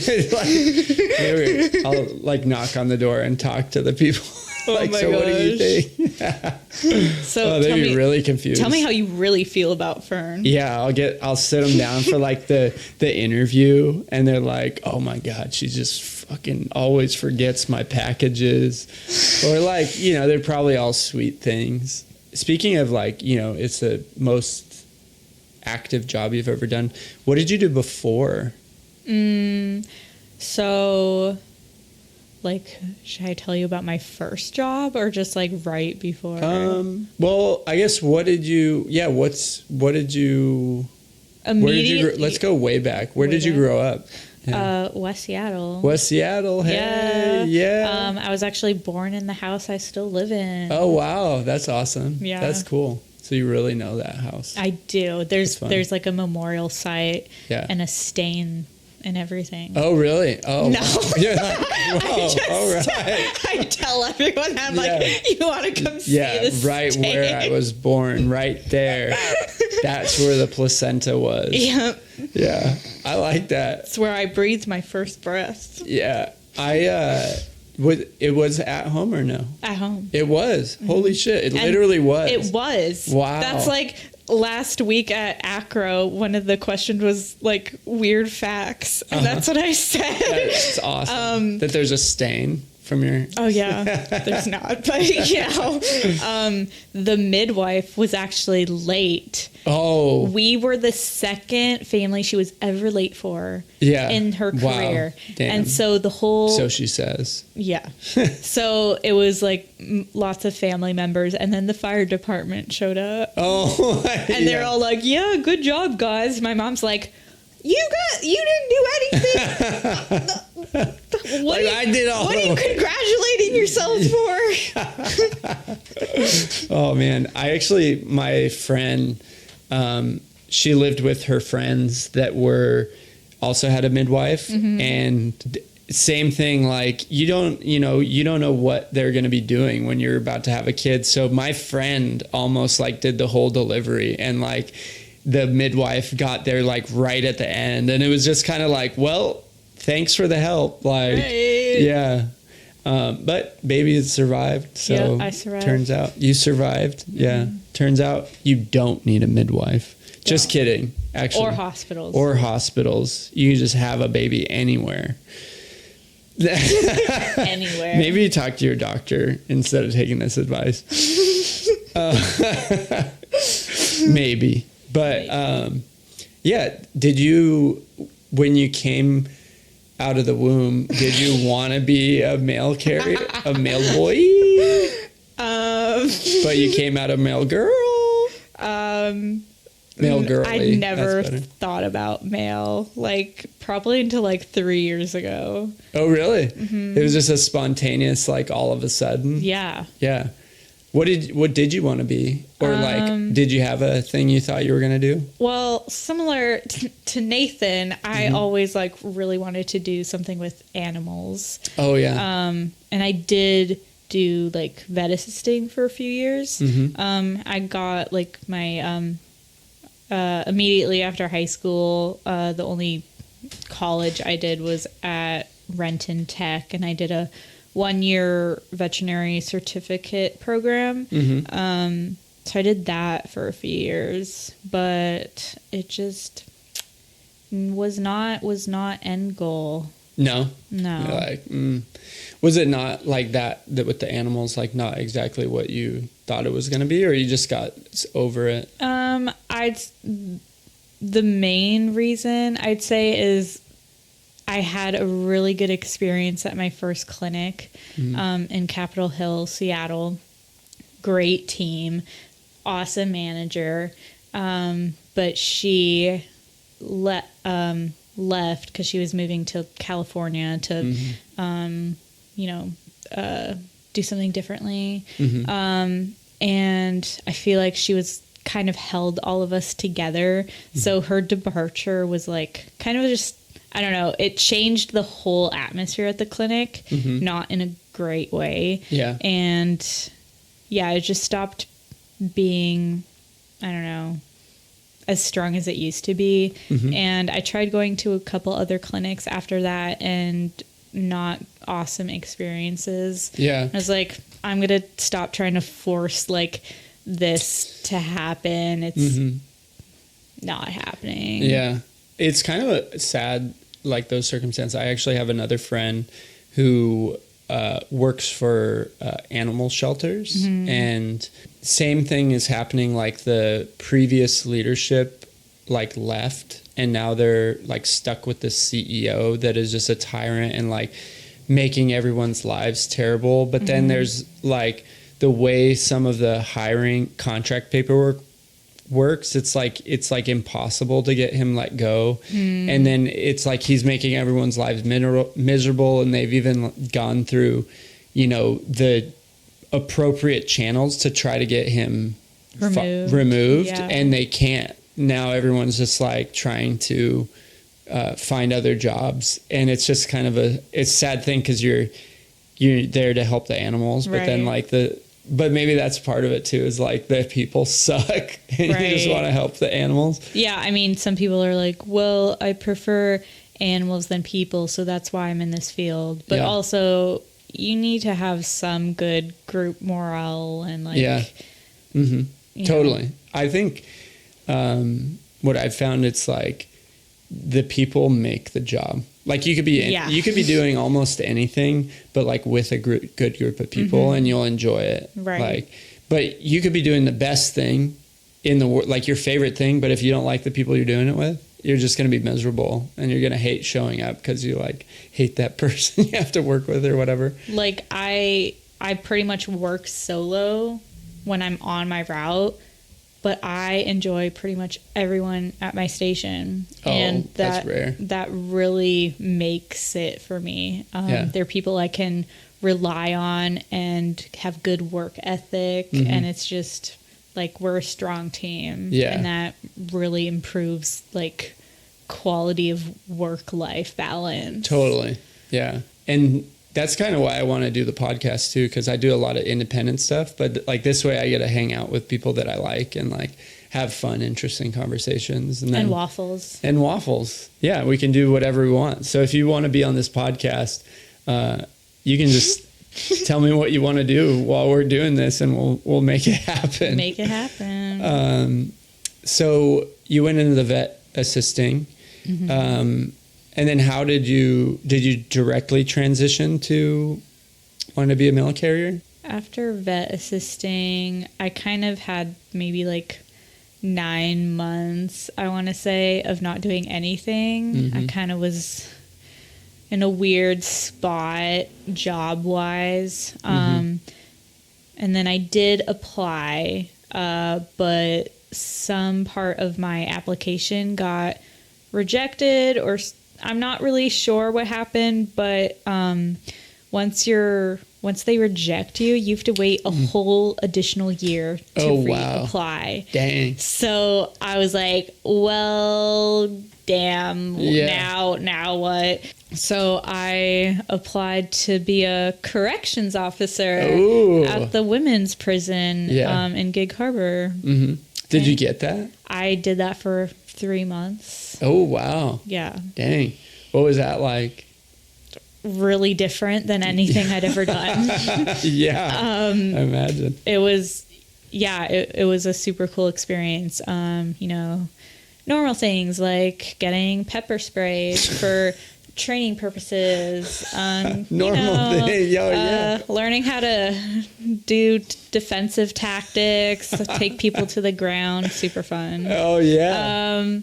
I'll like knock on the door and talk to the people. Like, my so what do you gosh. think? So They'd be really confused. Tell me how you really feel about Fern. Yeah, I'll sit them down for like the interview, and they're like, "Oh my God, she just fucking always forgets my packages," or like, you know, they're probably all sweet things. Speaking of like, you know, it's the most active job you've ever done. What did you do before? So, like, should I tell you about my first job or just like right before? Well, I guess what did you? Immediately. Let's go way back. Where Way did you back? grow up? Yeah. West Seattle. West Seattle. Hey, yeah. I was actually born in the house I still live in. Oh wow, that's awesome. Yeah. That's cool. So you really know that house. I do. That's fun. There's like a memorial site Yeah. and a stain and everything. Oh really? Oh No. wow. Yeah. Whoa. All right. I tell everyone, I'm Yeah. like, you want to come see Yeah, this right stain? where I was born, right there. That's where the placenta was. Yeah. Yeah. I like that. It's where I breathed my first breath. Yeah. It was at home or no? At home. It was. Holy shit. It And literally was. It was. Wow. That's like last week at Acro, one of the questions was like weird facts. And that's what I said. That's awesome. That there's a stain from your... Oh yeah, there's not, but the midwife was actually late. Oh. We were the second family she was ever late for Yeah. in her Wow. career. Damn. And so the whole So she says. yeah. So it was like lots of family members, and then the fire department showed up. Oh. And they're all like, "Yeah, good job, guys." My mom's like, "You didn't do anything." What Like, I did all What are you of it. congratulating yourselves for? Oh man, my friend, she lived with her friends that also had a midwife, and same thing. Like you don't know what they're going to be doing when you're about to have a kid. So my friend almost like did the whole delivery, and like the midwife got there like right at the end, and it was just kind of like, well, thanks for the help. Like, Right. yeah. But baby has survived. So Yeah, I survived. turns out you survived. Yeah. Turns out you don't need a midwife. Just Don't. kidding. Actually. Or hospitals. Or hospitals. You can just have a baby anywhere. Anywhere. Maybe you talk to your doctor instead of taking this advice. Maybe. But yeah, did you, when you came out of the womb, did you want to be a male carrier, a male boy? But you came out a male girl? Male girl. I never thought about male, like probably until like 3 years ago. Oh, really? It was just a spontaneous, like all of a sudden? Yeah. Yeah. What did you want to be? Or like, did you have a thing you thought you were going to do? Well, similar to Nathan, I always like really wanted to do something with animals. Oh, yeah. And I did do like vet assisting for a few years. I got like my immediately after high school, the only college I did was at Renton Tech, and I did a 1-year veterinary certificate program. So I did that for a few years, but it just was not end goal. No. No. You're like, was it not like that with the animals, like not exactly what you thought it was going to be, or you just got over it? The main reason I'd say is I had a really good experience at my first clinic in Capitol Hill, Seattle. Great team, awesome manager, but she left because she was moving to California to, do something differently. And I feel like she was kind of held all of us together. So her departure was like kind of just, I don't know, it changed the whole atmosphere at the clinic, not in a great way. Yeah. And yeah, it just stopped being, I don't know, as strong as it used to be. And I tried going to a couple other clinics after that, and not awesome experiences. Yeah. I was like, I'm going to stop trying to force like this to happen. It's not happening. Yeah. It's kind of a sad, like those circumstances. I actually have another friend who works for animal shelters, and same thing is happening. Like the previous leadership like left, and now they're like stuck with the CEO that is just a tyrant and like making everyone's lives terrible. But then there's like the way some of the hiring contract paperwork works, it's like impossible to get him let go. And then it's like he's making everyone's lives miserable, and they've even gone through, you know, the appropriate channels to try to get him removed. Yeah. And they can't. Now everyone's just like trying to find other jobs, and it's just kind of it's a sad thing because you're there to help the animals, but then like but maybe that's part of it too, is like the people suck and you just want to help the animals. Yeah, I mean, some people are like, well, I prefer animals than people, so that's why I'm in this field. But also, you need to have some good group morale and like... Yeah, totally. I think what I've found, it's like the people make the job. Like you could be doing almost anything, but like with a good group of people, and you'll enjoy it. Right. Like, but you could be doing the best thing in the world, like your favorite thing, but if you don't like the people you're doing it with, you're just going to be miserable, and you're going to hate showing up because you like hate that person you have to work with or whatever. Like I pretty much work solo when I'm on my route, but I enjoy pretty much everyone at my station. And that's rare. That really makes it for me. They're people I can rely on and have good work ethic. And it's just like, we're a strong team. Yeah. And that really improves like quality of work-life balance. Totally. Yeah. And that's kind of why I want to do the podcast too, because I do a lot of independent stuff, but like this way I get to hang out with people that I like and like have fun, interesting conversations. And waffles. And waffles. Yeah, we can do whatever we want. So if you want to be on this podcast, you can just tell me what you want to do while we're doing this, and we'll make it happen. Make it happen. So you went into the vet assisting. And then how did you directly transition to want to be a mail carrier? After vet assisting, I kind of had maybe like 9 months, I want to say, of not doing anything. I kind of was in a weird spot job-wise. And then I did apply, but some part of my application got rejected, or I'm not really sure what happened, but once they reject you, you have to wait a whole additional year to reapply. Dang. So I was like, well, damn, now what? So I applied to be a corrections officer at the women's prison in Gig Harbor. Did you get that? I did that for 3 months. Oh, wow. Yeah. Dang. What was that like? Really different than anything I'd ever done. I imagine. It was, it was a super cool experience. You know, normal things like getting pepper sprayed for training purposes. Normal thing. Learning how to do defensive tactics, take people to the ground. Super fun. Oh, yeah.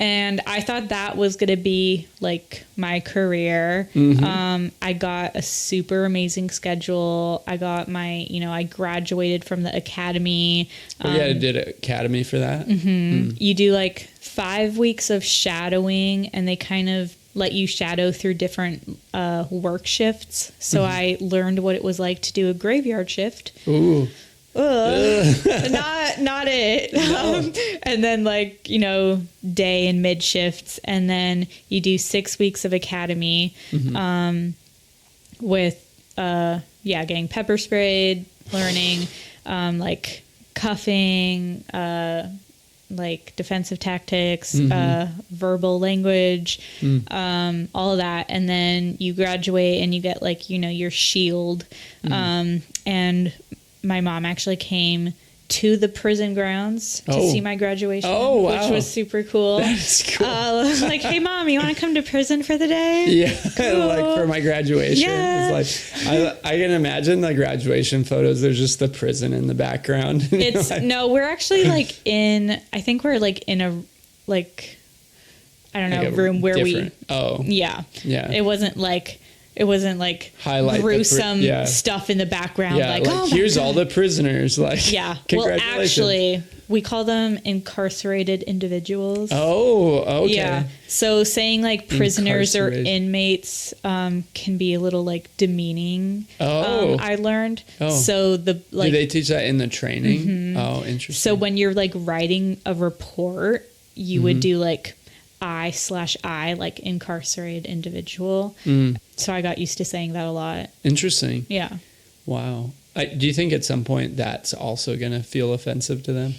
And I thought that was going to be like my career. I got a super amazing schedule. I got I graduated from the academy. Did an academy for that? You do like 5 weeks of shadowing, and they kind of let you shadow through different work shifts. So I learned what it was like to do a graveyard shift. Ooh. Not it. No. And then day and mid shifts, and then you do 6 weeks of academy with getting pepper sprayed, learning like cuffing, like defensive tactics, verbal language, all of that. And then you graduate and you get like, your shield. And my mom actually came to the prison grounds to see my graduation, which was super cool. That's cool. Like, hey mom, you want to come to prison for the day? Yeah, Cool. like for my graduation. Yeah. It's like I can imagine the graduation photos. There's just the prison in the background. It's no, we're actually like I think we're like in a like I don't know, like room where different. yeah. It wasn't like highlight gruesome stuff in the background. Yeah, like oh my here's God. all the prisoners. Like, Yeah. congratulations. Well, actually, we call them incarcerated individuals. Oh, okay. Yeah. So saying like prisoners or Incarcerated. inmates can be a little like demeaning. I learned. Oh. So Do they teach that in the training? Oh, interesting. So when you're like writing a report, you would do like I/I, like incarcerated individual. So I got used to saying that a lot. Interesting. Yeah. Wow. Do you think at some point that's also going to feel offensive to them?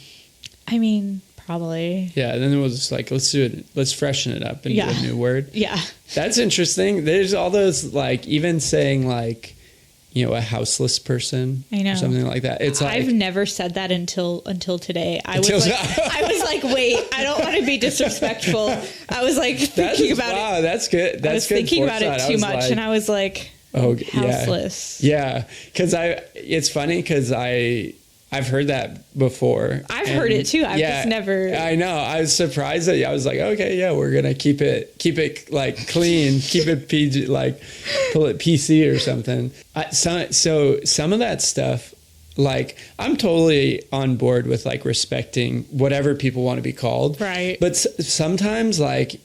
I mean, probably. Yeah. Then it was just like, let's do it. Let's freshen it up and do a new word. Yeah. That's interesting. There's all those, like, even saying like, a houseless person. I know. Or something like that. It's like, I've never said that until today. I was like, wait, I don't want to be disrespectful. I was like thinking about it. Wow, that's good. I was thinking about it too much, and I was like, houseless. Yeah, because it's funny because I've heard that before. I've heard it too. I've just never. I know. I was surprised that I was like, okay, yeah, we're gonna keep it like clean, keep it PG, like pull it PC or something. So some of that stuff, like I'm totally on board with like respecting whatever people want to be called. Right. But sometimes like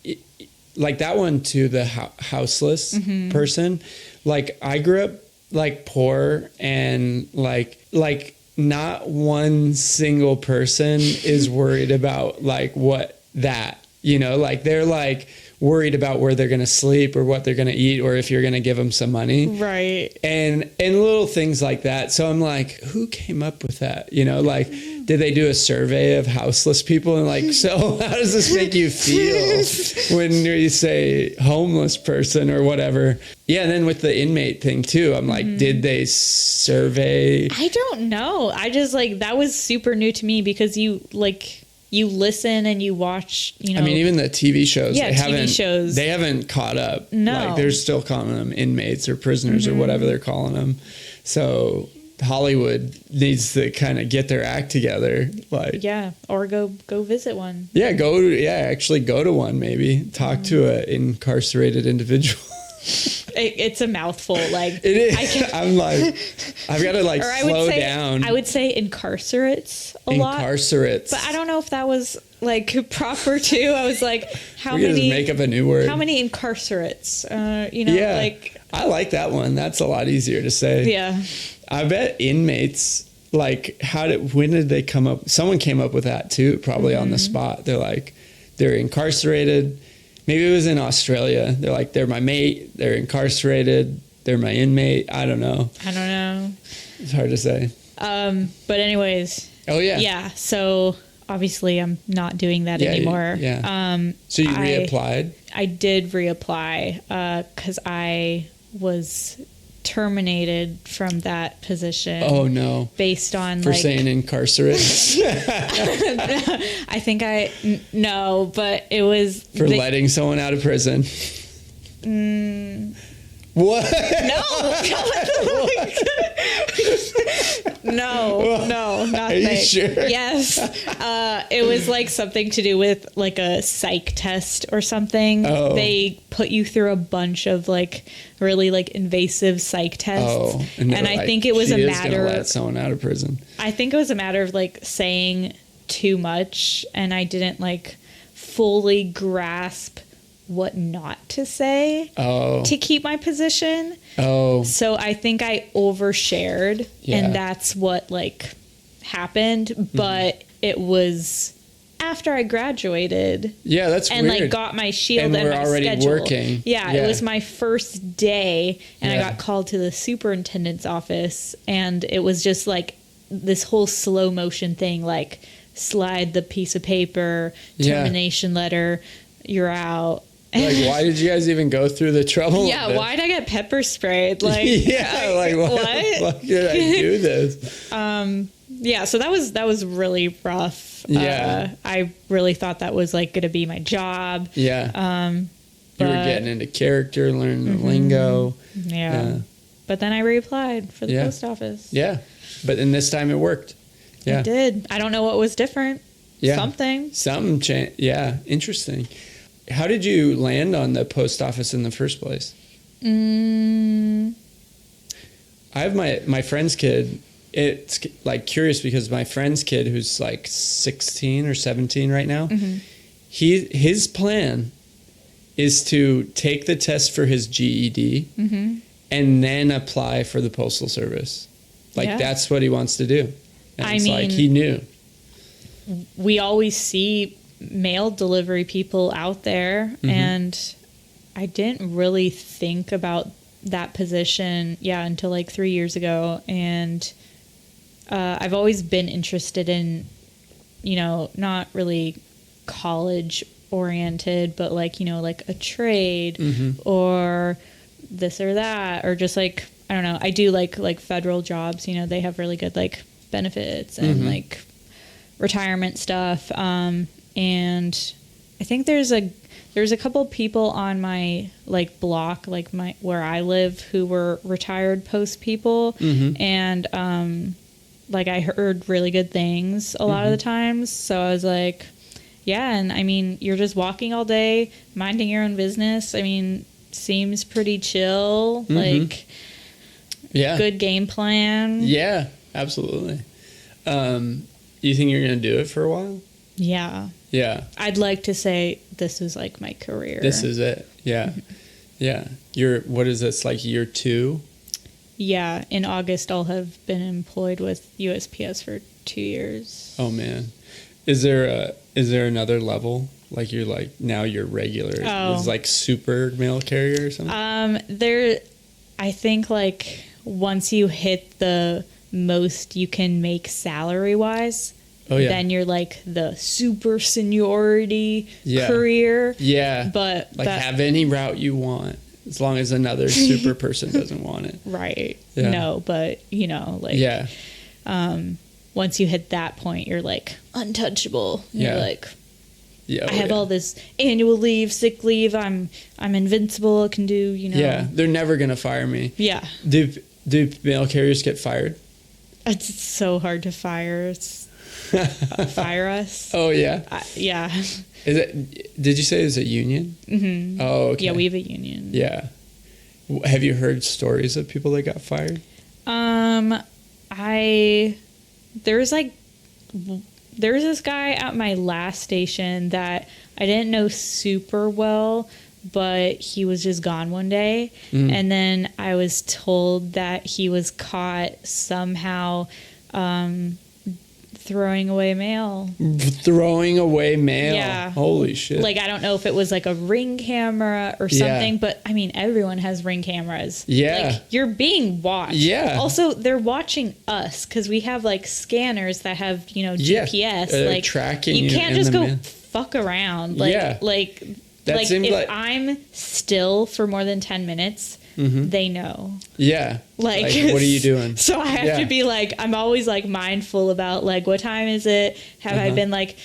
that one too, the houseless person. Like I grew up like poor and like not one single person is worried about like what that, like they're like worried about where they're going to sleep or what they're going to eat or if you're going to give them some money. Right. And little things like that. So I'm like, who came up with that? Like, did they do a survey of houseless people? And like, so how does this make you feel when you say homeless person or whatever? Yeah. And then with the inmate thing too, I'm like, did they survey? I don't know. I just like, that was super new to me because you listen and you watch, I mean, even the TV shows, they haven't caught up. No. Like they're still calling them inmates or prisoners or whatever they're calling them. So Hollywood needs to kind of get their act together. Like, yeah. Or go visit one. Yeah. Actually go to one, maybe talk to an incarcerated individual. It's a mouthful. Like it is. I'm like, I've got to like slow down. I would say incarcerates a lot. Incarcerates. But I don't know if that was like proper too. I was like, how we many? Just make up a new word. How many incarcerates? Yeah. Like I like that one. That's a lot easier to say. Yeah. I bet inmates, like, when did they come up? Someone came up with that too, probably on the spot. They're like, they're incarcerated. Maybe it was in Australia. They're like, they're my mate. They're incarcerated. They're my inmate. I don't know. It's hard to say. But anyways. Oh, yeah. Yeah. So obviously I'm not doing that anymore. Yeah. So you reapplied? I did reapply because I was terminated from that position. Oh no! Based on for saying incarcerate. I think no, but it was for letting someone out of prison. What? No, not that. Are you sure? Yes. It was like something to do with like a psych test or something. Oh. They put you through a bunch of like really like invasive psych tests. Oh. And I think it was a matter of let someone out of prison. I think it was a matter of like saying too much and I didn't like fully grasp what not to say to keep my position. So I think I overshared and that's what like happened, but it was after I graduated. Yeah, that's and weird. Like got my shield and and we're my already schedule. Working. Yeah, it was my first day and I got called to the superintendent's office and it was just like this whole slow motion thing like slide the piece of paper, Yeah. termination letter, you're out. Like, why did you guys even go through the trouble? Yeah, why'd I get pepper sprayed? Like, yeah, like what did I do this? Yeah, so that was really rough. Yeah. I really thought that was like going to be my job. Yeah. You were but- getting into character, learning the lingo. Yeah. But then I reapplied for the Yeah. post office. Yeah. But in this time it worked. Yeah. It did. I don't know what was different. Yeah. Something changed. Yeah. Interesting. How did you land on the post office in the first place? I have my friend's kid. It's like curious because my friend's kid, who's like 16 or 17 right now, his plan is to take the test for his GED and then apply for the Postal Service. Like, Yeah. that's what he wants to do. And I it's like, mean- he knew. we always see mail delivery people out there, and I didn't really think about that position until like 3 years ago. And I've always been interested in, not really college oriented, but like, like a trade or this or that, or just like, I don't know, I do like federal jobs, they have really good like benefits and like retirement stuff. And I think there's a couple people on my like block, like where I live, who were retired post people. And like I heard really good things a lot of the times. So I was like, yeah. And I mean, you're just walking all day, minding your own business. I mean, seems pretty chill, like Yeah. good game plan. Yeah, absolutely. You think you're going to do it for a while? Yeah. Yeah. I'd like to say this is like my career. This is it. Yeah. Yeah. What is this, like year 2? Yeah, in August I'll have been employed with USPS for 2 years. Oh man. Is there another level? Like now you're regular. Oh. It's like super mail carrier or something? I think like once you hit the most you can make salary wise, then you're like the super seniority career. Yeah. But like have any route you want. As long as another super person doesn't want it. Right. Yeah. No, but like Yeah. once you hit that point, you're like untouchable. You're like, Yeah. I have all this annual leave, sick leave. I'm invincible. I can do, Yeah. They're never gonna fire me. Yeah. Do mail carriers get fired? It's so hard to fire us. Oh yeah. Yeah. Did you say it's a union? Mm-hmm. Oh, okay. Yeah, we have a union. Yeah. Have you heard stories of people that got fired? There's this guy at my last station that I didn't know super well, but he was just gone one day. And then I was told that he was caught somehow throwing away mail. Throwing away mail? Yeah. Holy shit. Like, I don't know if it was like a Ring camera or something, but I mean, everyone has Ring cameras. Yeah. Like, you're being watched. Yeah. Also, they're watching us because we have like scanners that have, GPS. Like, tracking you you can't in just the go mail. fuck around. Like, Yeah. That like seems if like- I'm still for more than 10 minutes, they know. Yeah. Like, what are you doing? So I have to be like, I'm always like mindful about like, what time is it? Have I been like,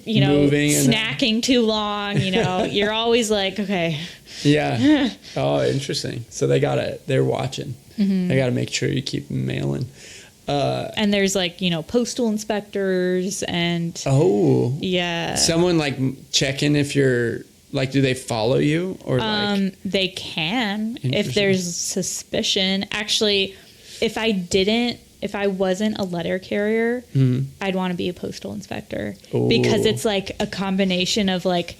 Moving and- snacking too long? You're always like, okay. Yeah. Oh, interesting. So they're watching. They got to make sure you keep mailing. And there's like, postal inspectors and Oh. yeah. Someone like checking if you're like, do they follow you or like? They can if Interesting. there's suspicion. Actually, if I wasn't a letter carrier, I'd want to be a postal inspector because Ooh. it's like a combination of like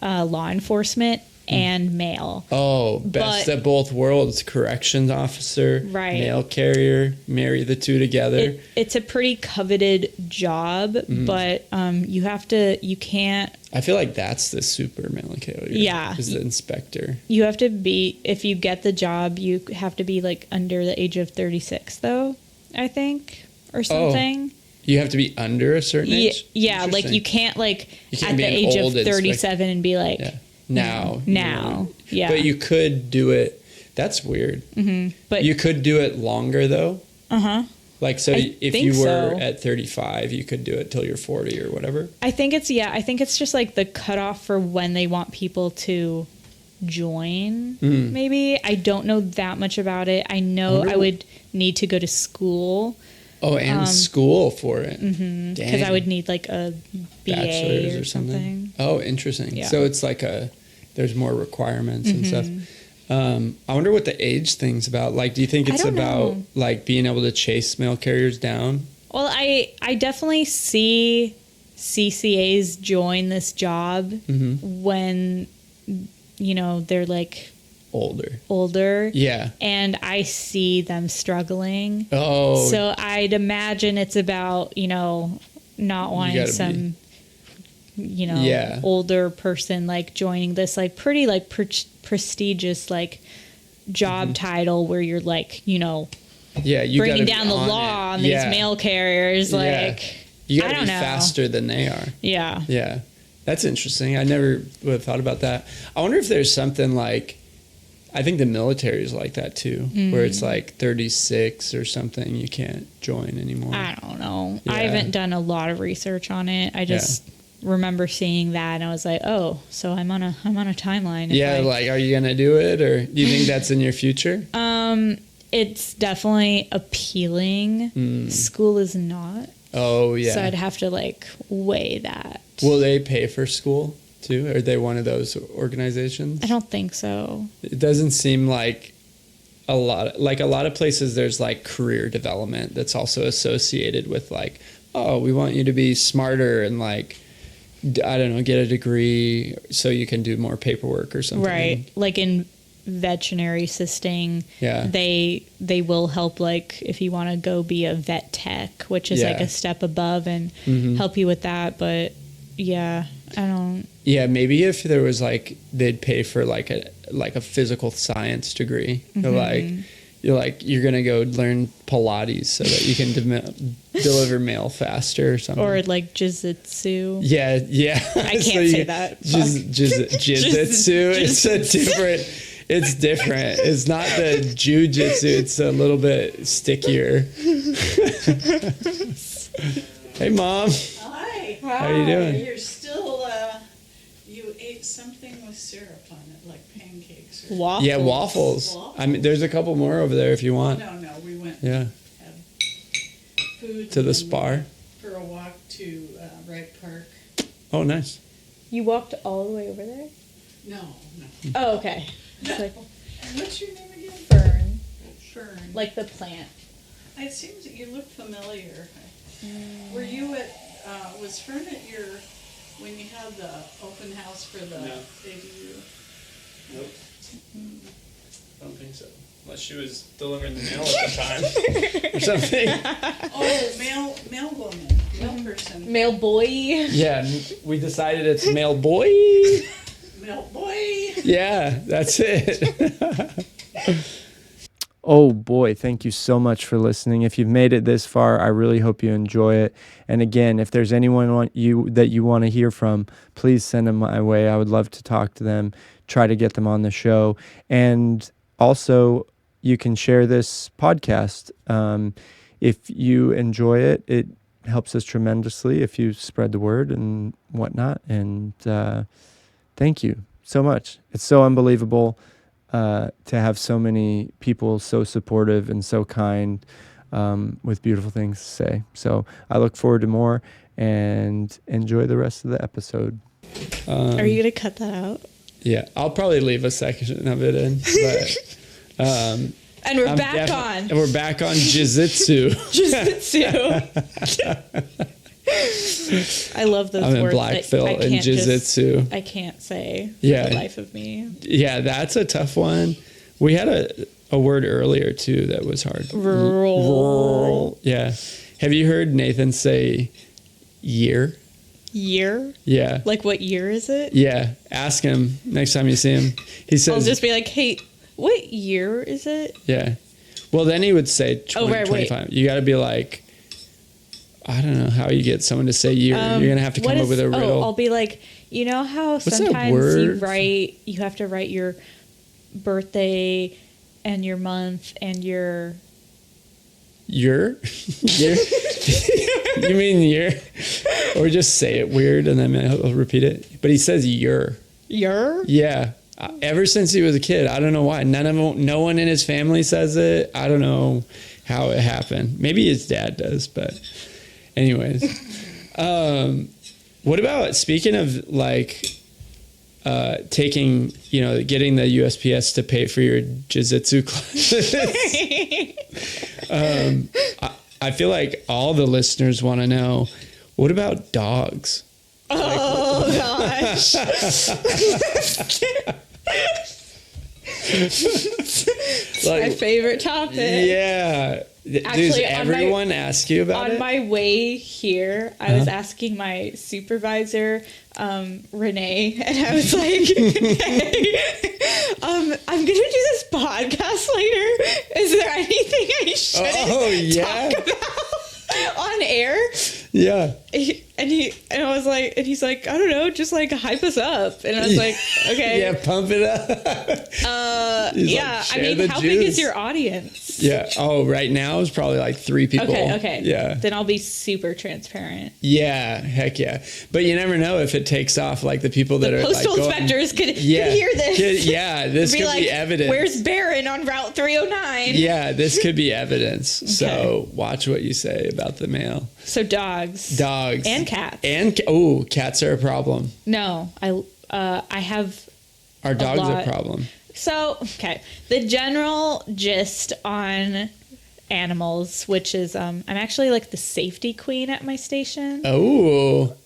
law enforcement and mail. Oh, best But- of both worlds. Corrections officer, Right. mail carrier, marry the two together. It's a pretty coveted job, but you can't. I feel like that's the super mail carrier. Yeah. Is the inspector. You have to be, if you get the job, you have to be like under the age of 36 though, I think, or something. You have to be under a certain age? Yeah, like you can't like You can't at be the an age of old 37 and be like, Yeah. Now. now. Yeah. But you could do it. That's weird. But You could do it longer, though. Like, so I if think you were so. at 35, you could do it till you're 40 or whatever. I think it's just like the cutoff for when they want people to join, maybe. I don't know that much about it. I know I would need to go to school. Oh, and school for it. Because I would need like a BA Bachelor's or something. Oh, interesting. Yeah. So it's like there's more requirements and stuff. I wonder what the age thing's about. Like, do you think I it's don't about know. like being able to chase mail carriers down? Well, I definitely see CCAs join this job when, they're like older. Yeah. And I see them struggling. Oh. So I'd imagine it's about, not wanting gotta some, Yeah. older person like joining this like pretty like prestigious like job title where you're like, Yeah, you bringing gotta be down the on law it. on these Yeah. mail carriers. Yeah. Like, You I gotta don't be know. faster than they are. Yeah. Yeah. That's interesting. I never would have thought about that. I wonder if there's something like, I think the military is like that too, where it's like 36 or something, you can't join anymore. I don't know. Yeah. I haven't done a lot of research on it. I just remember seeing that and I was like, oh, so I'm on a timeline. if Yeah, I- like, are you going to do it, or do you think that's in your future? It's definitely appealing. School is not. Oh, yeah. So I'd have to like weigh that. Will they pay for school too? Are they one of those organizations? I don't think so. It doesn't seem like a lot of places there's like career development that's also associated with like, oh, we want you to be smarter and like, I don't know, get a degree so you can do more paperwork or something. Right. Like in veterinary assisting, Yeah. they will help like if you want to go be a vet tech, which is like Yeah. a step above and help you with that. But yeah, I don't. Yeah, maybe if there was like they'd pay for like a physical science degree. You're gonna go learn Pilates so that you can deliver mail faster or something. Or like jiu-jitsu. Yeah. I can't say that. Jiu-jitsu. It's different. It's not the jujitsu. It's a little bit stickier. Hey, Mom. Hi. How are you doing? You're still, you ate something with syrup on it, like pancakes. Or Waffles. Yeah, waffles. I mean, there's a couple more over there if you want. No, we went Yeah, had food. to the and spa. For a walk to Wright Park. Oh, nice. You walked all the way over there? No. Oh, okay. It's like And what's your name again? Fern. Fern. Like the plant. It seems that you look familiar. Were you at, was Fern at when you had the open house for the ADU? Nope. I don't think so. Unless she was delivering the mail at the time or something. Oh, mail woman, mail person. Male boy. Yeah, we decided it's mail boy. Mail boy. Yeah, that's it. Oh boy, thank you so much for listening. If you've made it this far, I really hope you enjoy it. And again, if there's anyone that you want to hear from, please send them my way. I would love to talk to them, try to get them on the show. And also, you can share this podcast. If you enjoy it, it helps us tremendously if you spread the word and whatnot. And thank you so much. It's so unbelievable to have so many people so supportive and so kind with beautiful things to say. So I look forward to more and enjoy the rest of the episode. Are you going to cut that out? Yeah, I'll probably leave a section of it in. But, And we're back on. And we're back on jiu-jitsu. Jiu-jitsu. I love those I'm in words. black that belt I in can't jiu-jitsu. I can't say Yeah. for the life of me. Yeah, that's a tough one. We had a word earlier, too, that was hard. Roll. Yeah. Have you heard Nathan say year? Year? Yeah. Like what year is it? Yeah. Ask him next time you see him. He says, I'll just be like, hey, what year is it? yeah. Well, then he would say 2025. right, wait. You got to be like, I don't know how you get someone to say year. You're going to have to come up with a riddle. I'll be like, you know how What's that sometimes word? you have to write your birthday and your month and your... Year? Year? You mean year? Or just say it weird and then I'll repeat it. But he says year. Your? Yeah. Ever since he was a kid. I don't know why. No one in his family says it. I don't know how it happened. Maybe his dad does, but anyways. What about, speaking of like taking, getting the USPS to pay for your jiu-jitsu classes. I feel like all the listeners want to know, what about dogs? Oh, gosh. My favorite topic. Yeah. Actually, does everyone ask you about it? On my way here, I was asking my supervisor, Renee, and I was like, hey, I'm going to do this podcast later. Is there anything I should talk about on air? Yeah. And I was like, and he's like, I don't know, just like hype us up. And I was like, okay. Yeah, pump it up. Yeah, like, I mean, how big is your audience? Yeah. Oh, right now is probably like 3 people. Okay. Yeah. Then I'll be super transparent. Yeah, heck yeah. But you never know if it takes off. Like the people that the are postal like inspectors could hear this. This be could like, be evidence. Where's Barron on Route 309? Yeah, this could be evidence. So watch what you say about the mail. So dogs. And cats. Cats are a problem. No, I have. Are dogs a problem? So, okay. The general gist on animals, which is I'm actually like the safety queen at my station. Oh.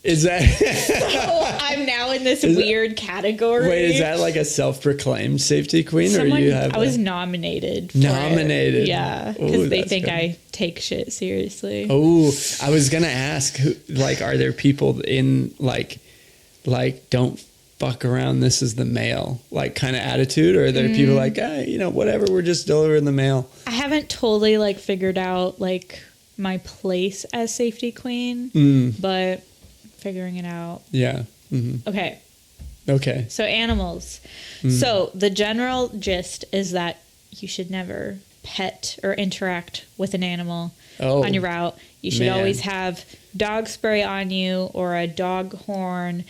Is that so I'm now in this weird category. Wait, is that like a self-proclaimed safety queen, or you have? I was nominated. Nominated. Yeah, because they think I take shit seriously. Oh, I was gonna ask, who, like, are there people in like don't fuck around? This is the mail, like kind of attitude, or are there people like, whatever, we're just delivering the mail? I haven't totally like figured out like my place as safety queen, but. Figuring it out. Yeah. Mm-hmm. Okay. So animals. So the general gist is that you should never pet or interact with an animal on your route. You should always have dog spray on you or a dog horn.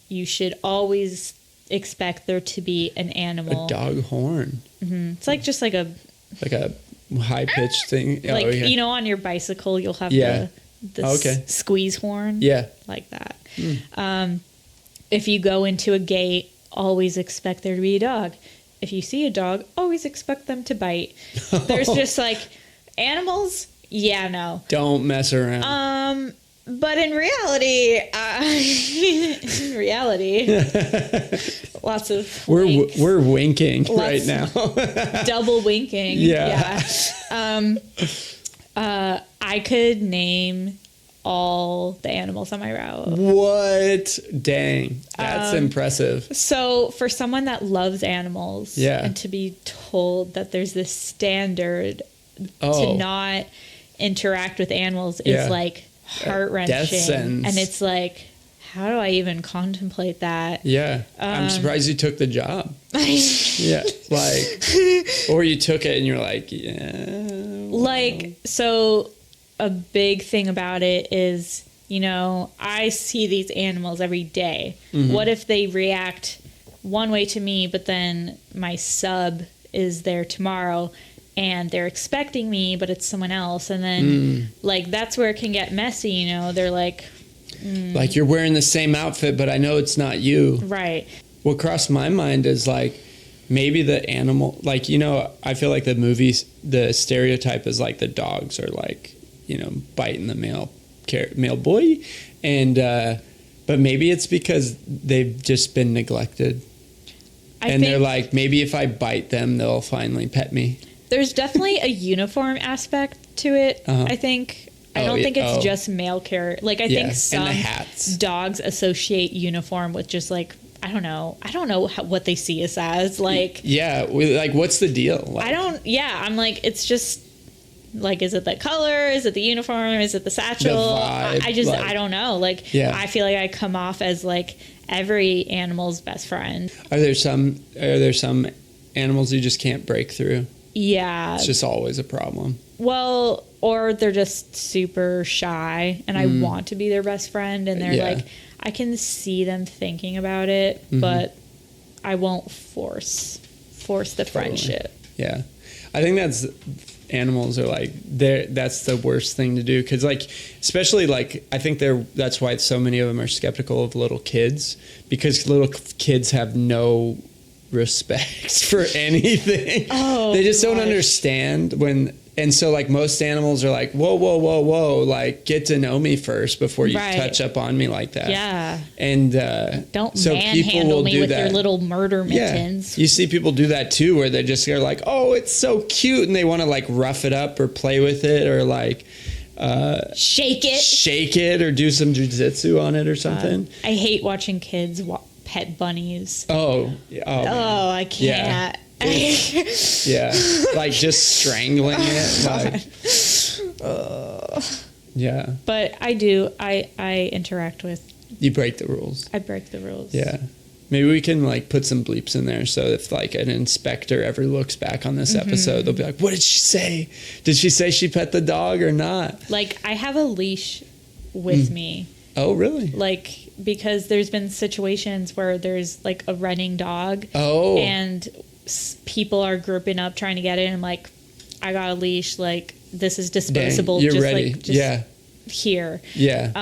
You should always expect there to be an animal. A dog horn. Mm-hmm. It's like just like a high pitched thing. Like on your bicycle you'll have the squeeze horn. Yeah. Like that. If you go into a gate, always expect there to be a dog. If you see a dog, always expect them to bite. There's just like animals. Yeah, no. Don't mess around. But in reality, lots of winks. We're winking right now. Double winking. Yeah. I could name all the animals on my route. What? Dang. That's impressive. So for someone that loves animals and to be told that there's this standard to not interact with animals is like heart-wrenching. Death sentence. And it's like, how do I even contemplate that? Yeah. I'm surprised you took the job. Yeah. Or you took it and you're like, so a big thing about it is, I see these animals every day. Mm-hmm. What if they react one way to me, but then my sub is there tomorrow and they're expecting me, but it's someone else. And then that's where it can get messy. They're like, like you're wearing the same outfit, but I know it's not you. Right. What crossed my mind is like, maybe the animal, I feel like the movies, the stereotype is like the dogs are like, biting the male boy. And, but maybe it's because they've just been neglected. And they're like, maybe if I bite them, they'll finally pet me. There's definitely a uniform aspect to it, I think. I don't think it's just male care. I think some dogs associate uniform with just I don't know what they see us as. What's the deal? I'm like, it's just Like, is it the color? Is it the uniform? Is it the satchel? vibe, I just, like- I don't know. Like, Yeah. I feel like I come off as like every animal's best friend. Are there some animals you just can't break through? Yeah. It's just always a problem. Well, or they're just super shy and I want to be their best friend and they're Yeah. like, I can see them thinking about it, but I won't force the friendship. Yeah. I think animals are like, that's the worst thing to do. Cause like, especially like, I think that's why so many of them are skeptical of little kids, because little kids have no respect for anything. Oh, they just don't gosh. understand and so like most animals are like, whoa, like get to know me first before you Right. touch up on me like that. Yeah. And Don't so people manhandle will me do with that. your little murder mittens. You see people do that too, where they're like, oh, it's so cute, and they want to like rough it up or play with it or like Shake it. or do some jujitsu on it or something. I hate watching kids pet bunnies. Oh, Oh, I can't. yeah, like just strangling it. Like, yeah, But I do. I interact with. you break the rules. I break the rules. Yeah. Maybe we can like put some bleeps in there so if like an inspector ever looks back on this episode, they'll be like, what did she say? Did she say she pet the dog or not? Like, I have a leash with me. Oh, really? Like, because there's been situations where there's like a running dog. Oh. And people are grouping up trying to get it. And I'm like, I got a leash. Like, this is disposable. Dang, you're just ready. like, just Yeah. here. Yeah.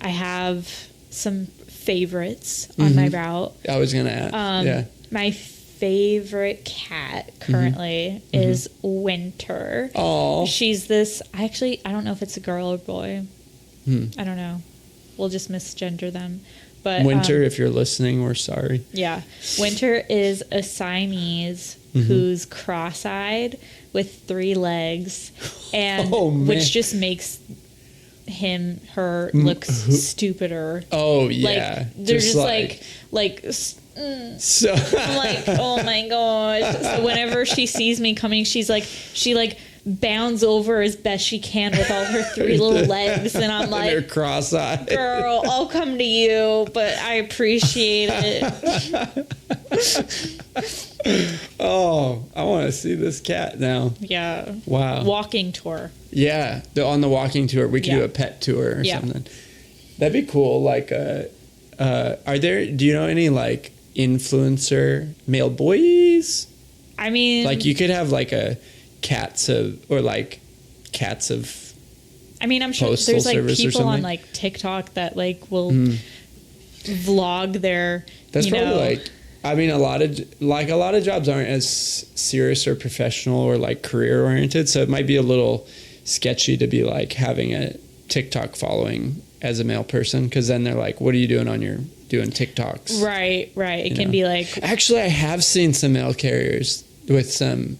I have some favorites on my route. I was going to ask. Yeah. My favorite cat currently is Winter. Oh. She's this, I don't know if it's a girl or boy. I don't know. We'll just misgender them. But Winter, if you're listening, we're sorry. yeah. Winter is a Siamese who's cross-eyed with 3 legs and Oh, man. which just makes her look stupider. Oh, yeah. Like they're just So I'm like, oh my gosh. So whenever she sees me coming, she bounds over as best she can with all her 3 little legs, and I'm they're like, cross-eyed. girl, I'll come to you, but I appreciate it. Oh, I want to see this cat now. Yeah. Wow. Walking tour. Yeah, on the walking tour, we could do Yeah. a pet tour or Yeah. something. That'd be cool. Like, do you know any like influencer male boys? I mean, Like, you could have like cats of I'm sure postal there's like service or people on something. like TikTok that like will vlog their. That's you probably know, like, I mean, a lot of jobs aren't as serious or professional or like career oriented, so it might be a little sketchy to be like having a TikTok following as a male person, because then they're like, what are you doing doing TikToks? Right. It You can know. be like, Actually, I have seen some mail carriers with some,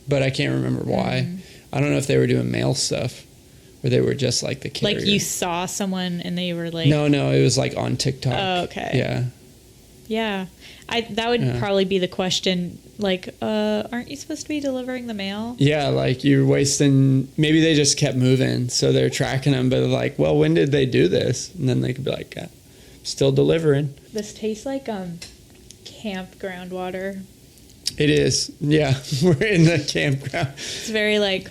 but I can't remember why. I don't know if they were doing mail stuff or they were just like the carrier. like you saw someone and they were like, No, it was like on TikTok. Oh, okay. Yeah. yeah. That would probably be the question. Like, aren't you supposed to be delivering the mail? Yeah, like you're wasting. Maybe they just kept moving, so they're tracking them. But like, well, when did they do this? And then they could be like, still delivering. This tastes like campground water. It is. Yeah, we're in the campground. It's very like,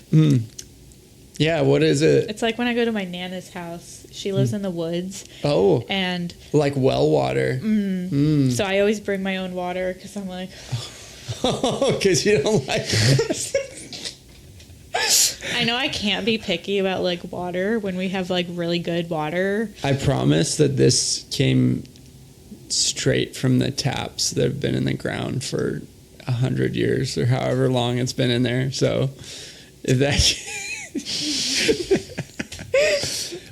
Yeah, what is it? it's like when I go to my Nana's house. She lives in the woods, Oh, and like well water. so I always bring my own water because I'm like, Oh, because you don't like it. I know I can't be picky about like water when we have like really good water. I promise that this came straight from the taps that have been in the ground for 100 years or however long it's been in there. So if that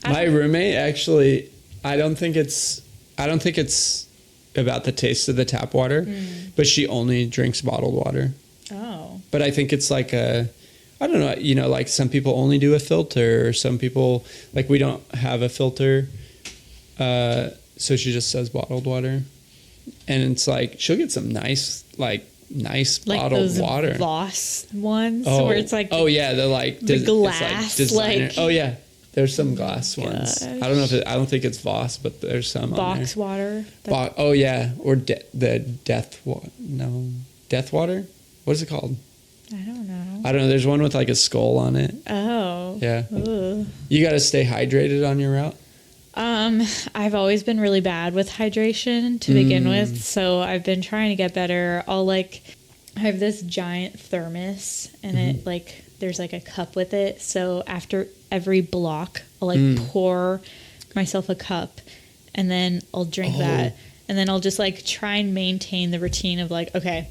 my roommate actually, I don't think it's about the taste of the tap water, but she only drinks bottled water. Oh, But I think it's like I don't know, like some people only do a filter, or some people, like we don't have a filter. So she just says bottled water. And it's like, she'll get some nice, like nice Like bottled those water. Voss ones Oh, where it's like oh yeah, they're like the it's glass, designer. like- Oh yeah, there's some glass ones. I don't know if I don't think it's Voss, but there's some box water. on there. Oh yeah, or the death water. No, death water. What is it called? I don't know. I don't know. There's one with like a skull on it. Oh. Yeah. Ugh. You got to stay hydrated on your route. I've always been really bad with hydration to begin with, so I've been trying to get better. I have this giant thermos, and it like there's like a cup with it. So after every block, I'll like pour myself a cup, and then I'll drink that, and then I'll just like try and maintain the routine of like, okay,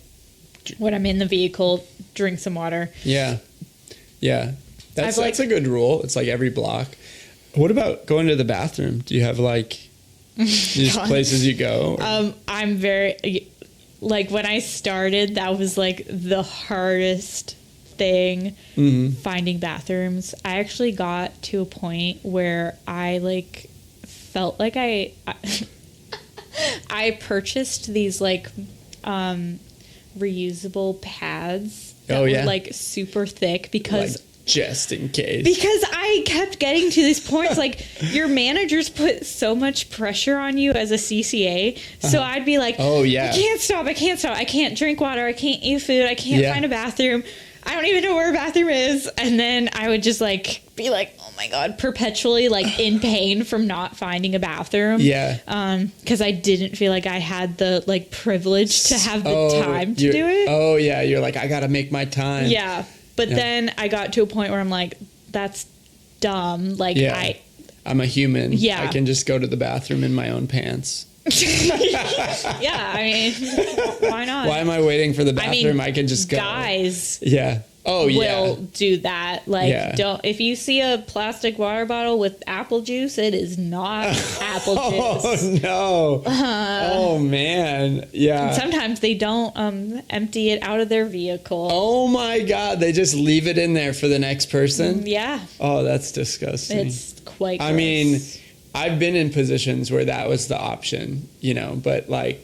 when I'm in the vehicle, drink some water. Yeah. Yeah. That's I've, like- a good rule. It's like every block. What about going to the bathroom? Do you have like just places you go? Or? I'm very like when I started, that was like the hardest thing, finding bathrooms. I actually got to a point where I like felt like I purchased these like reusable pads that Oh, yeah? were like super thick because Like, just in case. Because I kept getting to these points, like your managers put so much pressure on you as a CCA. So I'd be like, Oh, yeah. I can't stop. I can't drink water. I can't eat food. I can't find a bathroom. I don't even know where a bathroom is. And then I would just like be like, oh my God, perpetually like in pain from not finding a bathroom. Yeah. Because I didn't feel like I had the like privilege to have the time to do it. Oh yeah. You're like, I got to make my time. Yeah. But then I got to a point where I'm like, that's dumb. Like, Yeah. I'm a human. Yeah. I can just go to the bathroom in my own pants. yeah, I mean, why not? Why am I waiting for the I bathroom? mean, I can just go. guys Yeah. Oh, will yeah. do that. Like, Yeah. don't, if you see a plastic water bottle with apple juice, it is not apple Oh, juice. no. Oh, man. Yeah. Sometimes they don't empty it out of their vehicle. Oh, my God. They just leave it in there for the next person? Yeah, Oh, that's disgusting. it's quite I gross. mean, I've been in positions where that was the option, but like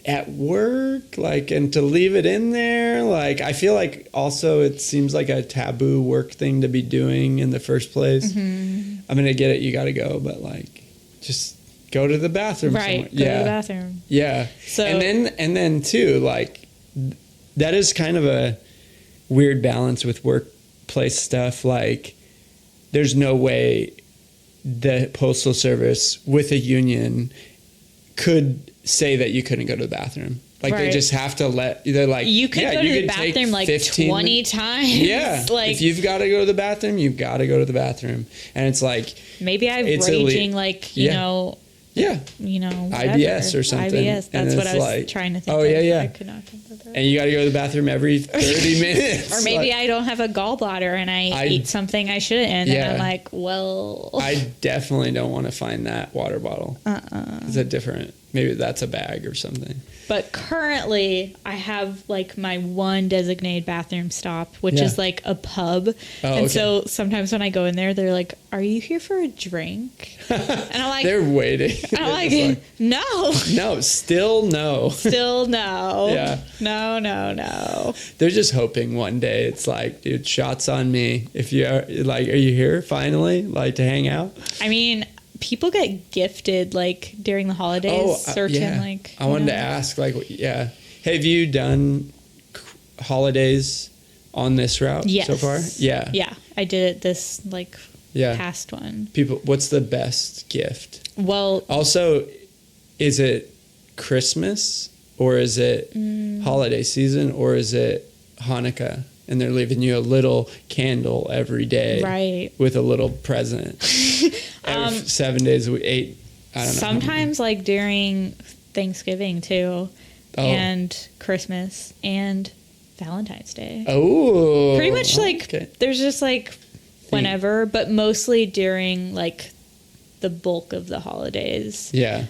at work, like, and to leave it in there, like, I feel like also it seems like a taboo work thing to be doing in the first place. Mm-hmm. I mean, I get it, you got to go, but like, just go to the bathroom. right, somewhere. go Yeah. to the bathroom. Yeah. So- and then too, like, that is kind of a weird balance with workplace stuff. Like, there's no way the postal service with a union could say that you couldn't go to the bathroom. Like, they Right. just have to they're like, You could yeah, go to you the can take bathroom like 15 20 times. Yeah. like if you've got to go to the bathroom, you've got to go to the bathroom. And it's like, maybe I'm it's raging like, you Yeah. know, yeah. whatever. IBS or something. IBS. And That's what it's I was like, trying to think oh, of. yeah, yeah. I could not think of that. And you got to go to the bathroom every 30 minutes. Or maybe Like, I don't have a gallbladder and I eat something I shouldn't. And Yeah. I'm like, well. I definitely don't want to find that water bottle. Is that different? Maybe that's a bag or something. But currently, I have like my one designated bathroom stop, which Yeah. is like a pub. Oh, and okay. so sometimes when I go in there, they're like, "Are you here for a drink?" And I'm like, They're waiting. I'm They're like, just no, no, still no. still no. Yeah. No. They're just hoping one day it's like, dude, shots on me. If you are like, are you here finally? Like, to hang out? I mean, people get gifted like during the holidays. Certain yeah. like. I you wanted know. to ask, like, yeah. Have you done holidays on this route Yes. so far? Yeah. Yeah, I did it this like Yeah. past one. People, what's the best gift? Well, Also, is it Christmas or is it holiday season or is it Hanukkah? And they're leaving you a little candle every day, right. with a little present. Every 7 days a week, 8. I don't know. Sometimes like during Thanksgiving too, Oh. and Christmas and Valentine's Day. Oh, Pretty much like okay. there's just like whenever, but mostly during like the bulk of the holidays. Yeah.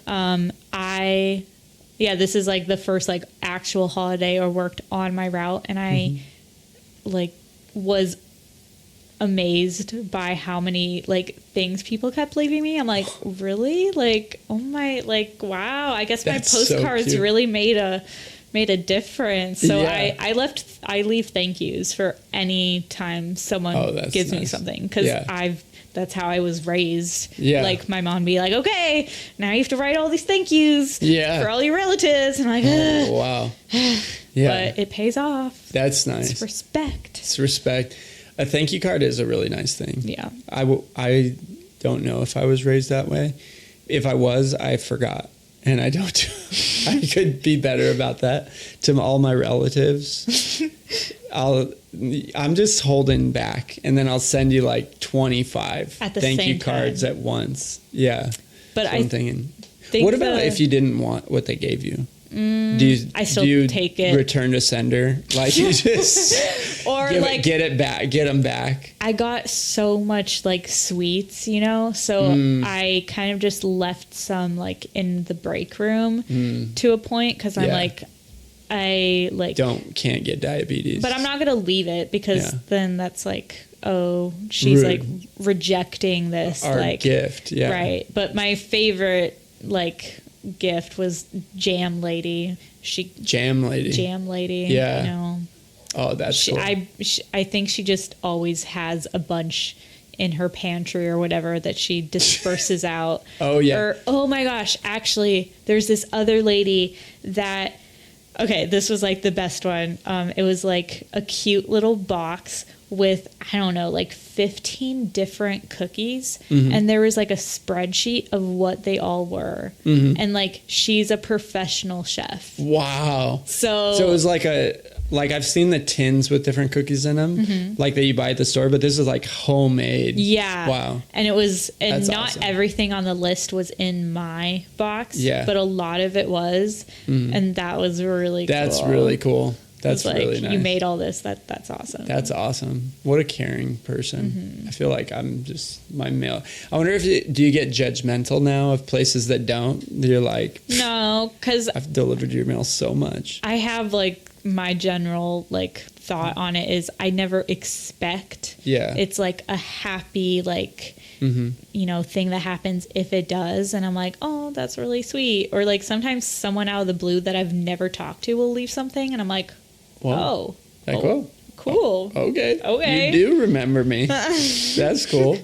This is like the first like actual holiday or worked on my route, and I like was amazed by how many like things people kept leaving me. I'm like, really? Like, oh my, like, wow. I guess That's my so postcards cute. really made a made a difference. So Yeah. I leave thank yous for any time someone that's gives me nice. something, because Yeah. that's how I was raised. Yeah. Like my mom be like, okay, now you have to write all these thank yous Yeah. for all your relatives. And I'm like, Oh, wow. Yeah. but it pays off. That's nice. It's respect. It's respect. A thank you card is a really nice thing. Yeah. I don't know if I was raised that way. If I was, I forgot. And I don't. I could be better about that to all my relatives. I'm just holding back, and then I'll send you like 25 At the thank same you cards time. at once. Yeah. But So I'm thinking. think What about if you didn't want what they gave you? I still take it. Return to sender, like you just Or like get it back, get them back. I got so much like sweets, you know, so I kind of just left some like in the break room to a point, because I'm Yeah. like, I like Can't get diabetes, but I'm not gonna leave it, because Yeah. then that's like, oh, she's Rude. like rejecting this our like gift. Yeah, right. But my favorite like gift was Jam Lady. Jam lady. You know. Oh, that's cool. I think she just always has a bunch in her pantry or whatever that she disperses out. Oh, yeah. Or, oh my gosh, actually, there's this other lady that, okay, this was like the best one. It was like a cute little box with, I don't know, like 15 different cookies. And there was like a spreadsheet of what they all were. And like, she's a professional chef. Wow. So it was like I've seen the tins with different cookies in them, like that you buy at the store, but this is like homemade. Yeah. Wow. And it was, and That's not awesome. everything on the list was in my box. Yeah. But a lot of it was. And that was really cool. That's really cool. That's It's like, really nice. you made all this. That's awesome. That's awesome. What a caring person. I feel like I'm just my mail. I wonder do you get judgmental now of places that don't? You're like, No, because I've delivered your mail so much. I have like my general like thought on it is I never expect. Yeah. It's like a happy like you know, thing that happens if it does, and I'm like, oh, that's really sweet. Or like sometimes someone out of the blue that I've never talked to will leave something, and I'm like, Wow. oh, Like, oh, cool. okay. You do remember me. That's cool.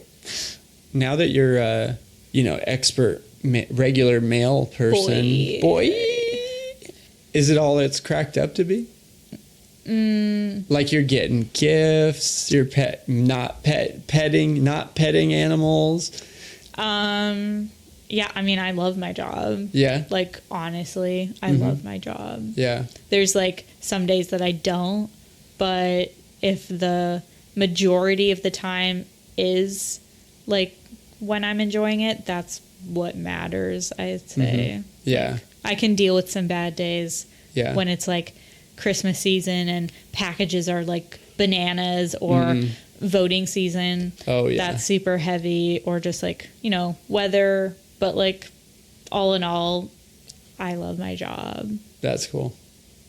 Now that you're expert regular mail person, is it all it's cracked up to be? Like you're getting gifts, you're not petting animals. Yeah, I mean, I love my job. Yeah. Like, honestly, I love my job. Yeah. There's like some days that I don't, but if the majority of the time is like when I'm enjoying it, that's what matters, I'd say. Yeah. I can deal with some bad days when it's like Christmas season and packages are like bananas, or voting season. Oh, yeah. That's super heavy, or just like, you know, weather. But like, all in all, I love my job. That's cool.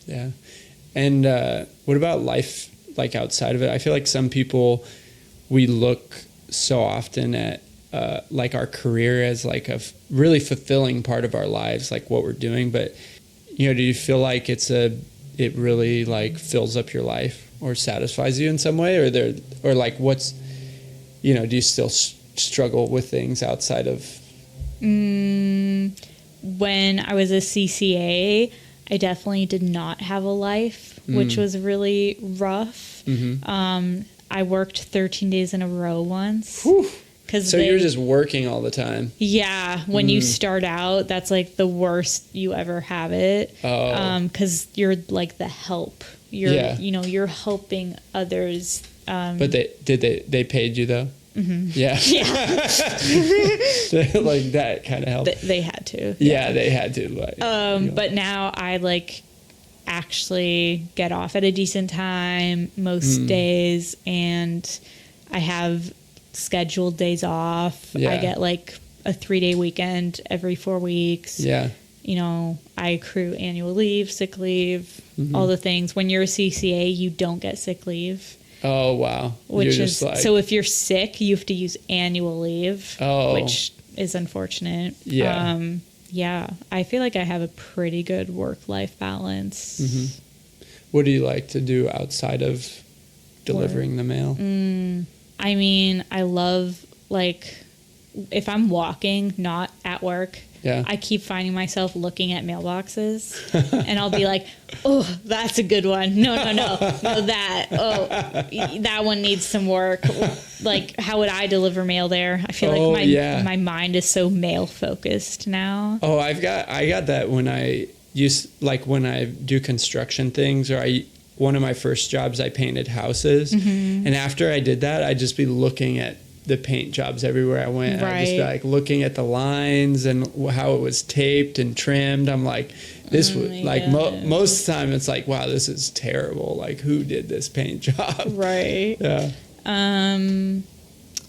Yeah. And what about life like outside of it? I feel like some people, we look so often at like our career as like a really fulfilling part of our lives, like what we're doing. But, you know, do you feel like it really like fills up your life or satisfies you in some way? Or like what's, you know, do you still struggle with things outside of? When I was a CCA, I definitely did not have a life, which was really rough. I worked 13 days in a row once. Whew. So you're just working all the time. Yeah, when you start out, that's like the worst you ever have it. Oh. 'Cause you're like the help. You're helping others. But they paid you though? Yeah. Yeah. Like that kind of help. They had to. Yeah, they had to. Like, But now I like actually get off at a decent time most days, and I have scheduled days off. Yeah. I get like a 3-day weekend every 4 weeks. Yeah. You know, I accrue annual leave, sick leave, all the things. When you're a CCA, you don't get sick leave. Oh, wow. Which You're is, just like, so if you're sick, you have to use annual leave, which is unfortunate. Yeah. yeah, I feel like I have a pretty good work-life balance. Mm-hmm. What do you like to do outside of delivering the mail? I mean, I love, like, if I'm walking, not at work, Yeah. I keep finding myself looking at mailboxes, and I'll be like, oh, that's a good one. No, that. Oh, that one needs some work. Like, how would I deliver mail there? I feel like my mind is so mail focused now. Oh, I got that when I when I do construction things, or one of my first jobs, I painted houses. And after I did that, I'd just be looking at the paint jobs everywhere I went. Right. I'd just be like looking at the lines and how it was taped and trimmed. I'm like, this was like most of the time it's like, wow, this is terrible. Like, who did this paint job? Right. Yeah.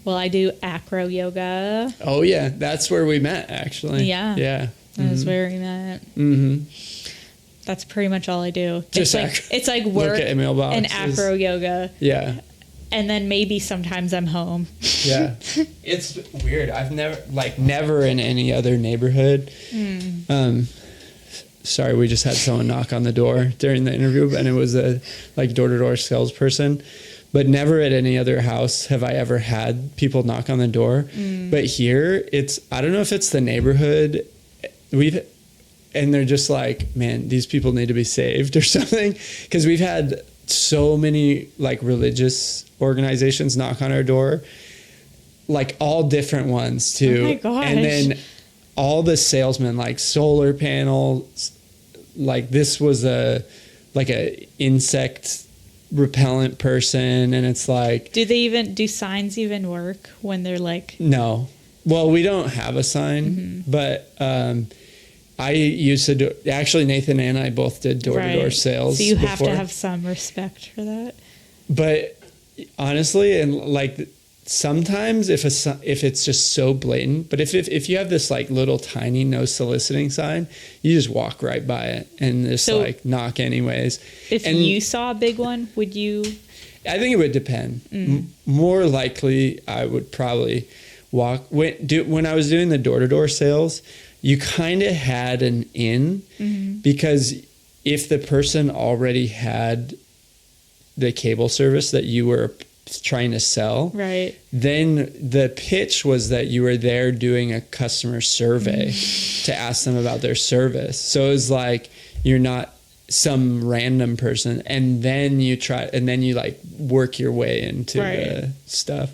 Well, I do acro yoga. Oh yeah, that's where we met actually. Yeah. Yeah. That's where we met. That's pretty much all I do. Just it's like work look at mailboxes. and acro yoga. Yeah. And then maybe sometimes I'm home. Yeah. It's weird. I've never in any other neighborhood. Sorry, we just had someone knock on the door during the interview, and it was a door-to-door salesperson. But never at any other house have I ever had people knock on the door. But here, I don't know if it's the neighborhood. And they're just like, man, these people need to be saved or something. Because we've had so many religious organizations knock on our door, all different ones too. Oh my gosh. And then all the salesmen, solar panels, this was a insect repellent person, and it's like, do signs even work when they're like, no. Well, we don't have a sign, but I used to do, actually Nathan and I both did door-to-door sales. So you have to have some respect for that. But honestly, and sometimes if it's just so blatant, but if you have this little tiny no soliciting sign, you just walk right by it and just knock anyways. If you saw a big one, would you? I think it would depend. More likely, I would probably walk. When I was doing the door-to-door sales, you kind of had an in, because if the person already had the cable service that you were trying to sell, right, then the pitch was that you were there doing a customer survey to ask them about their service. So it was like, you're not some random person, and then you work your way into the stuff.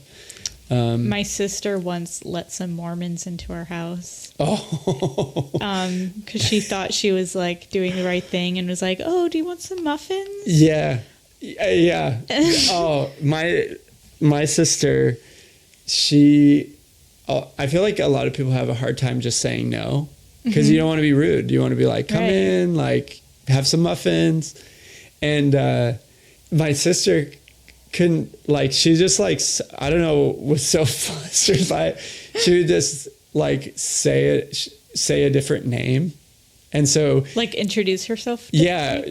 My sister once let some Mormons into our house. Oh. Because she thought she was doing the right thing and was like, "Oh, do you want some muffins?" Yeah. Yeah. Oh, my sister, I feel like a lot of people have a hard time just saying no, because you don't want to be rude. You want to be like, come in, have some muffins. And my sister couldn't, she just I don't know, was so flustered by it. She would just say a different name. And so introduce herself. Yeah,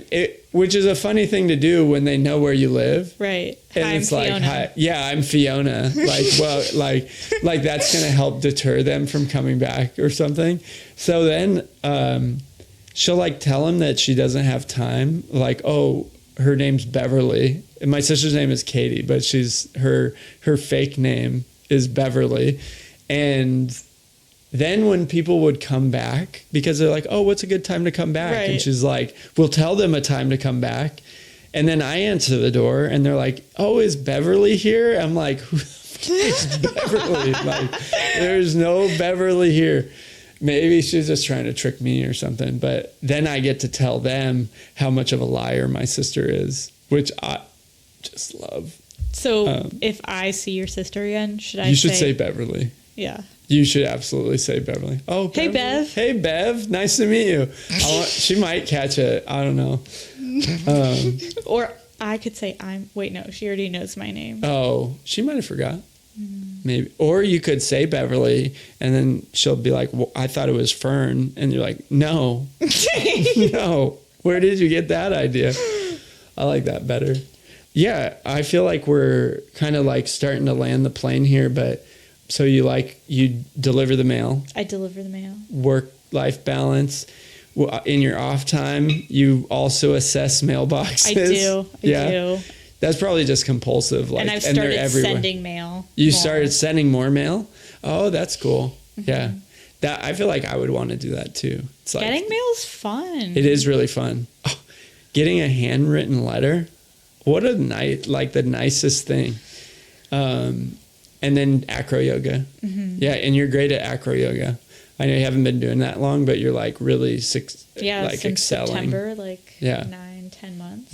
which is a funny thing to do when they know where you live. Right. And Hi, it's I'm Fiona. Hi, yeah, I'm Fiona. That's going to help deter them from coming back or something. So then she'll tell him that she doesn't have time. Oh, her name's Beverly. And my sister's name is Katie, but her fake name is Beverly. And then when people would come back, because they're like, oh, what's a good time to come back? Right. And she's like, we'll tell them a time to come back. And then I answer the door and they're like, oh, is Beverly here? I'm like, who the fuck is Beverly? There's no Beverly here. Maybe she's just trying to trick me or something. But then I get to tell them how much of a liar my sister is, which I just love. So if I see your sister again, you should say Beverly. Yeah. You should absolutely say Beverly. Oh, hey, Beverly. Bev. Hey, Bev. Nice to meet you. She might catch it. I don't know. Or I could say wait, no, she already knows my name. Oh, she might have forgot. Maybe. Or you could say Beverly, and then she'll be like, well, I thought it was Fern. And you're like, no. No. Where did you get that idea? I like that better. Yeah, I feel like we're kind of starting to land the plane here, but so you deliver the mail. I deliver the mail. Work work-life balance. In your off time, you also assess mailboxes. I do. I do. That's probably just compulsive. Like, And I've they're started everywhere. sending mail. You more. started sending more mail? Oh, that's cool. Yeah. That I feel like I would want to do that too. It's like Getting mail is fun. it is really fun. Oh, getting a handwritten letter, what a night, like the nicest thing. And then acro yoga. Yeah, and you're great at acro yoga. I know you haven't been doing that long, but you're like really since excelling. September, like Yeah. 9-10 months.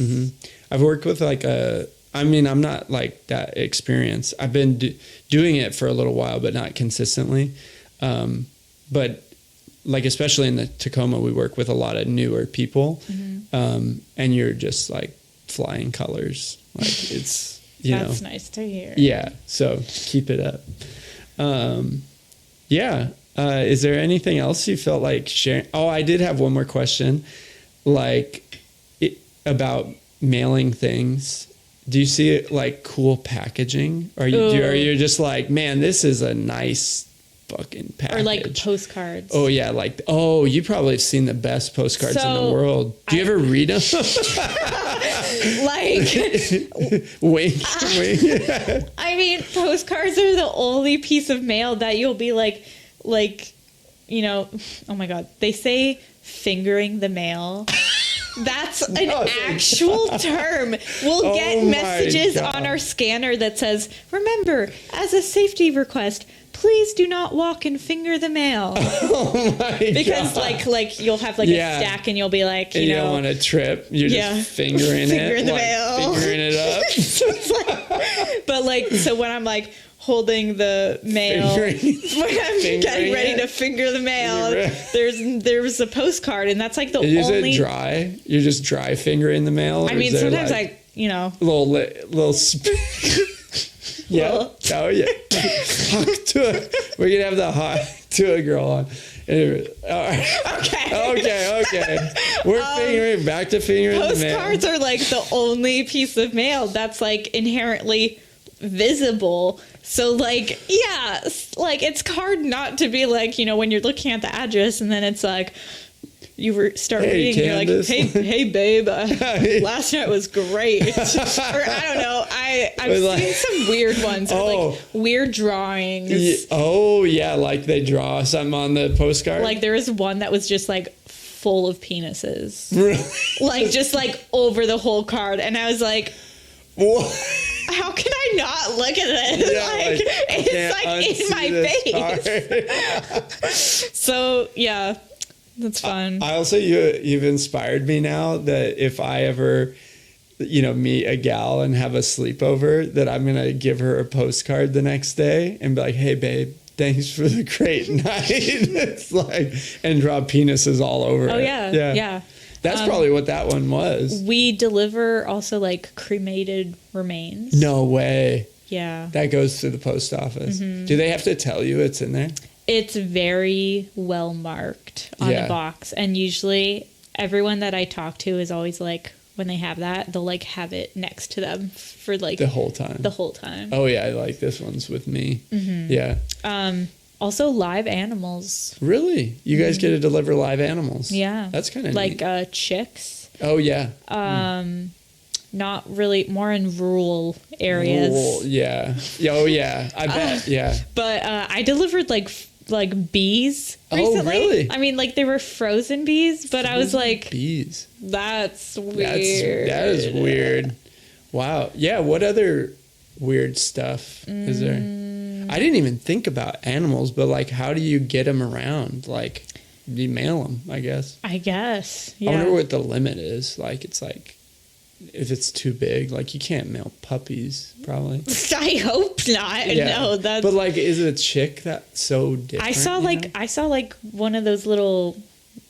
I've worked with I'm not like that experienced. I've been doing it for a little while, but not consistently. But like, especially in the Tacoma, we work with a lot of newer people. And you're just like flying colors. Like it's, That's nice to hear. Yeah. So keep it up. Is there anything else you felt like sharing? Oh, I did have one more question. Like about mailing things. Do you see it like cool packaging? Or are you just like, man, this is a nice fucking package? Or like postcards. Oh yeah, you probably have seen the best postcards in the world. Do you ever read them? Like wink, wink. I mean, postcards are the only piece of mail that you'll be like, oh my God, they say fingering the mail. That's an actual term. We'll get messages on our scanner that says, remember, as a safety request, please do not walk and finger the mail. Oh my because God. like you'll have like a stack and you'll be like, you don't want to trip. You're just fingering the like, mail. Fingering it up. But like, so when I'm like holding the mail, when I'm getting ready to finger the mail, there's a postcard, and that's like the only. Is it dry? You're just dry fingering the mail? I mean, sometimes little yeah. Oh yeah. Hawk to it. We're gonna have the hawk to a girl on. Anyway, all right. Okay. We're fingering back to fingering the mail. Postcards are like the only piece of mail that's like inherently visible. So like, yeah, like it's hard not to be like, when you're looking at the address and then it's like, start reading, you're like, hey babe, last night was great. Or I don't know, I've seen some weird ones, or like weird drawings. Like they draw something on the postcard. Like there was one that was just like full of penises. Like just like over the whole card, and I was like, what? How can I not look at it? Yeah, it's like in my face. So yeah, that's fun. I also, you've inspired me now that if I ever, meet a gal and have a sleepover, that I'm going to give her a postcard the next day and be like, hey babe, thanks for the great night. It's like, and draw penises all over it. Oh yeah. That's probably what that one was. We deliver also like cremated remains. No way. Yeah. That goes to the post office. Do they have to tell you it's in there? It's very well marked on the box. And usually everyone that I talk to is always like, when they have that, they'll like have it next to them for like the whole time. Oh yeah. Like this one's with me. Yeah. Also live animals. Really? You guys get to deliver live animals? Yeah. That's kind of like neat. chicks. Oh yeah. Not really, more in rural areas. Yeah. Oh yeah. I bet. Yeah. But I delivered like bees recently. Oh really? I mean, like they were frozen bees, but I was like, bees. That's weird. That is weird. Wow. Yeah. What other weird stuff is there? I didn't even think about animals, but like, how do you get them around? Like, you mail them, I guess. Yeah. I wonder what the limit is. Like, it's like, if it's too big, like you can't mail puppies, probably. I hope not. Yeah. No, that's. But like, is it a chick that's so different? I saw like one of those little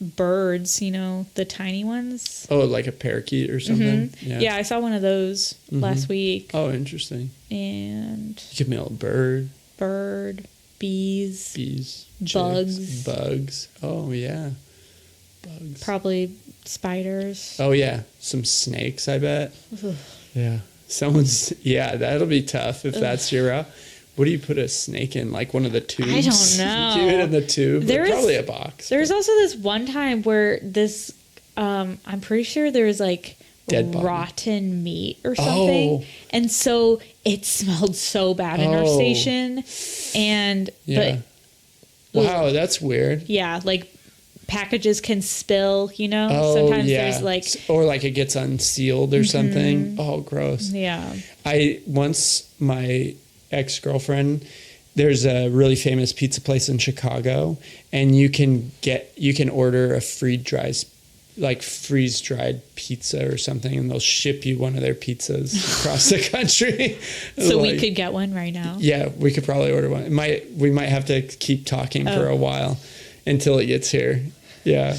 birds, the tiny ones. Oh, like a parakeet or something. Yeah, I saw one of those last week. Oh, interesting. And you could mail a bird, bees, chicks, bugs. Oh yeah. Bugs. Probably spiders. Oh yeah, some snakes, I bet. Yeah, that'll be tough if that's your route. What do you put a snake in? Like one of the tubes? I don't know. Keep it in the tube. Probably a box. There's also this one time where this, I'm pretty sure there was like Dead body. rotten meat or something. And so it smelled so bad in our station. And, yeah. Wow, that's weird. yeah, like packages can spill, you know? Sometimes there's like, or like it gets unsealed or something. Oh, gross. yeah. My ex-girlfriend, there's a really famous pizza place in Chicago, and you can order a freeze-dried pizza or something, and they'll ship you one of their pizzas across the country. So we could get one right now. Yeah, we could probably order one. We might have to keep talking for a while until it gets here. Yeah.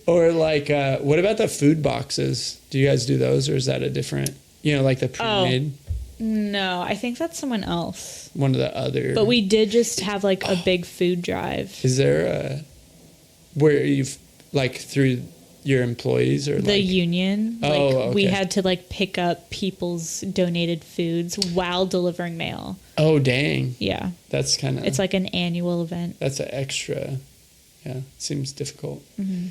Or like, what about the food boxes? Do you guys do those, or is that a different, like the pre-made? No, I think that's someone else. One of the other. But we did just have like a big food drive. Is there where you've like through your employees or the union? Like okay. We had to like pick up people's donated foods while delivering mail. Oh, dang. Yeah. That's kind of. It's like an annual event. That's an extra. Yeah, seems difficult. Mm-hmm.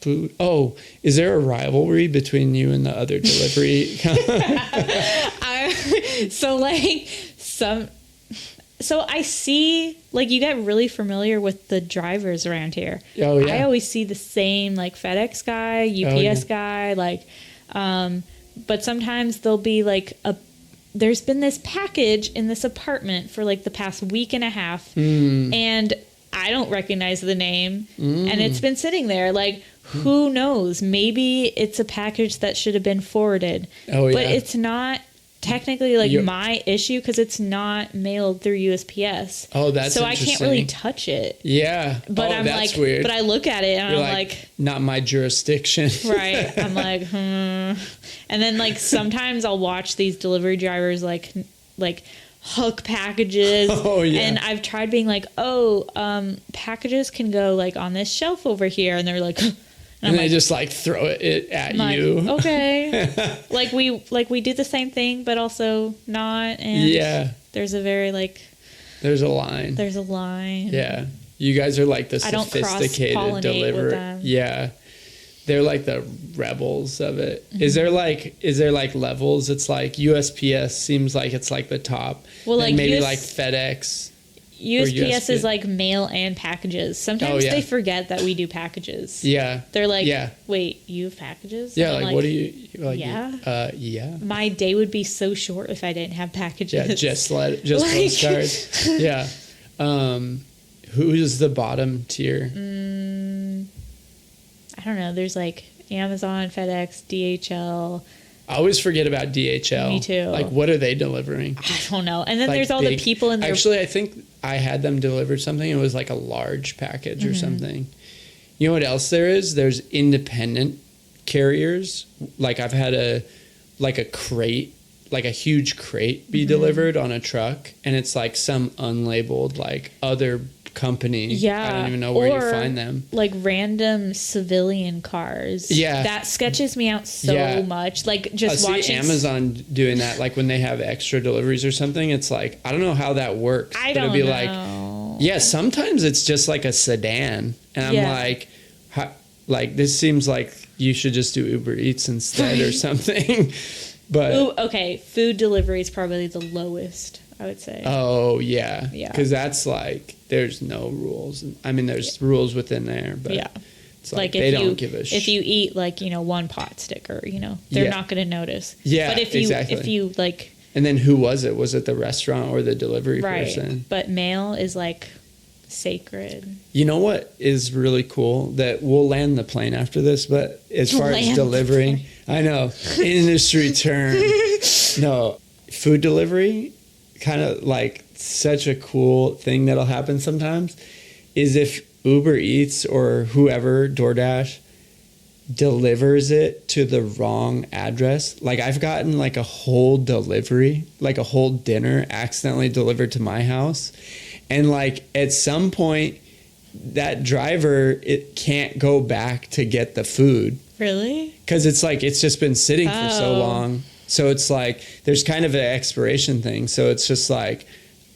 Food. Oh, is there a rivalry between you and the other delivery? So I see, like, you get really familiar with the drivers around here. Oh, yeah. I always see the same, like, FedEx guy, UPS guy, like, but sometimes there'll be, like, there's been this package in this apartment for, like, the past week and a half, and I don't recognize the name, and it's been sitting there, like, who knows? Maybe it's a package that should have been forwarded, but it's not technically like my issue because it's not mailed through USPS. Oh, that's so I can't really touch it. Yeah, but I'm that's like, weird. But I look at it and You're I'm like, not my jurisdiction. Right. I'm like, and then like sometimes I'll watch these delivery drivers like hook packages. Oh yeah. And I've tried being like, packages can go like on this shelf over here, and they're like. And they just like throw it at you. Like, okay. like we do the same thing, but also not. And there's a very there's a line. There's a line. Yeah. You guys are like the sophisticated deliverer. Yeah. They're like the rebels of it. Mm-hmm. Is there like levels? It's like USPS seems like it's like the top. Well, then like maybe like FedEx. USPS is like mail and packages. Sometimes they forget that we do packages. Yeah. They're like, wait, you have packages? Yeah, like what do you like? Yeah. My day would be so short if I didn't have packages. Yeah, just postcards. Yeah. Who is the bottom tier? I don't know. There's like Amazon, FedEx, DHL. I always forget about DHL. Me too. Like, what are they delivering? I don't know. And then there's all the people in there. Actually, I think I had them deliver something. It was like a large package or something. You know what else there is? There's independent carriers. Like I've had a crate, like a huge crate be delivered on a truck. And it's like some unlabeled, like other company. Yeah. I don't even know where you find them. Like random civilian cars. Yeah. That sketches me out so much. Like just watching Amazon doing that, like when they have extra deliveries or something, it's like, I don't know how that works. I don't know. Like, sometimes it's just like a sedan. And I'm like, this seems like you should just do Uber Eats instead or something. But okay, food delivery is probably the lowest, I would say. Oh, yeah. Yeah. Because that's like, there's no rules. I mean, there's rules within there, but it's like they don't give a shit. If you eat like, one pot sticker, they're not going to notice. Yeah, but if you like. And then who was it? Was it the restaurant or the delivery person? But mail is like sacred. You know what is really cool? That we'll land the plane after this, but as far as delivering, I know, industry term. No, food delivery, kind of like such a cool thing that'll happen sometimes is if Uber Eats or whoever, DoorDash, delivers it to the wrong address. Like I've gotten like a whole delivery, like a whole dinner accidentally delivered to my house. And like at some point that driver, it can't go back to get the food. Really? Because it's like, it's just been sitting for so long. So it's like there's kind of an expiration thing. So it's just like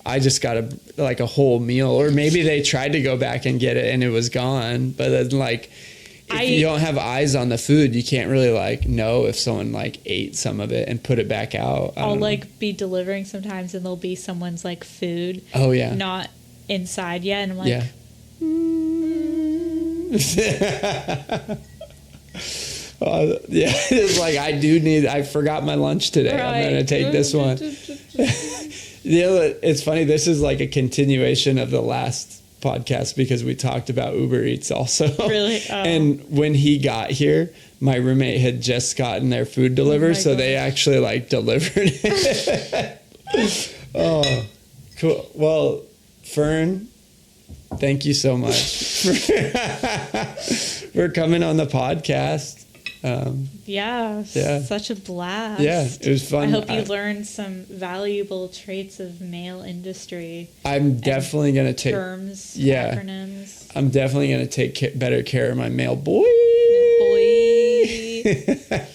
I just got a whole meal, or maybe they tried to go back and get it and it was gone. But then like if you don't have eyes on the food, you can't really like know if someone like ate some of it and put it back out. I'll like be delivering sometimes and there'll be someone's like food. Oh yeah. Not inside yet, and I'm like, Yeah. Yeah, it's like I forgot my lunch today. Right. I'm gonna take this one. It's funny, this is like a continuation of the last podcast because we talked about Uber Eats also. Really? Oh. And when he got here, my roommate had just gotten their food delivered, so they actually like delivered it. Oh, cool. Well, Fern, thank you so much for coming on the podcast. Such a blast. Yeah, it was fun. I hope you learned some valuable traits of mail industry. I'm definitely going to take terms, acronyms. I'm definitely going to take better care of my mail boy. Boiiiii.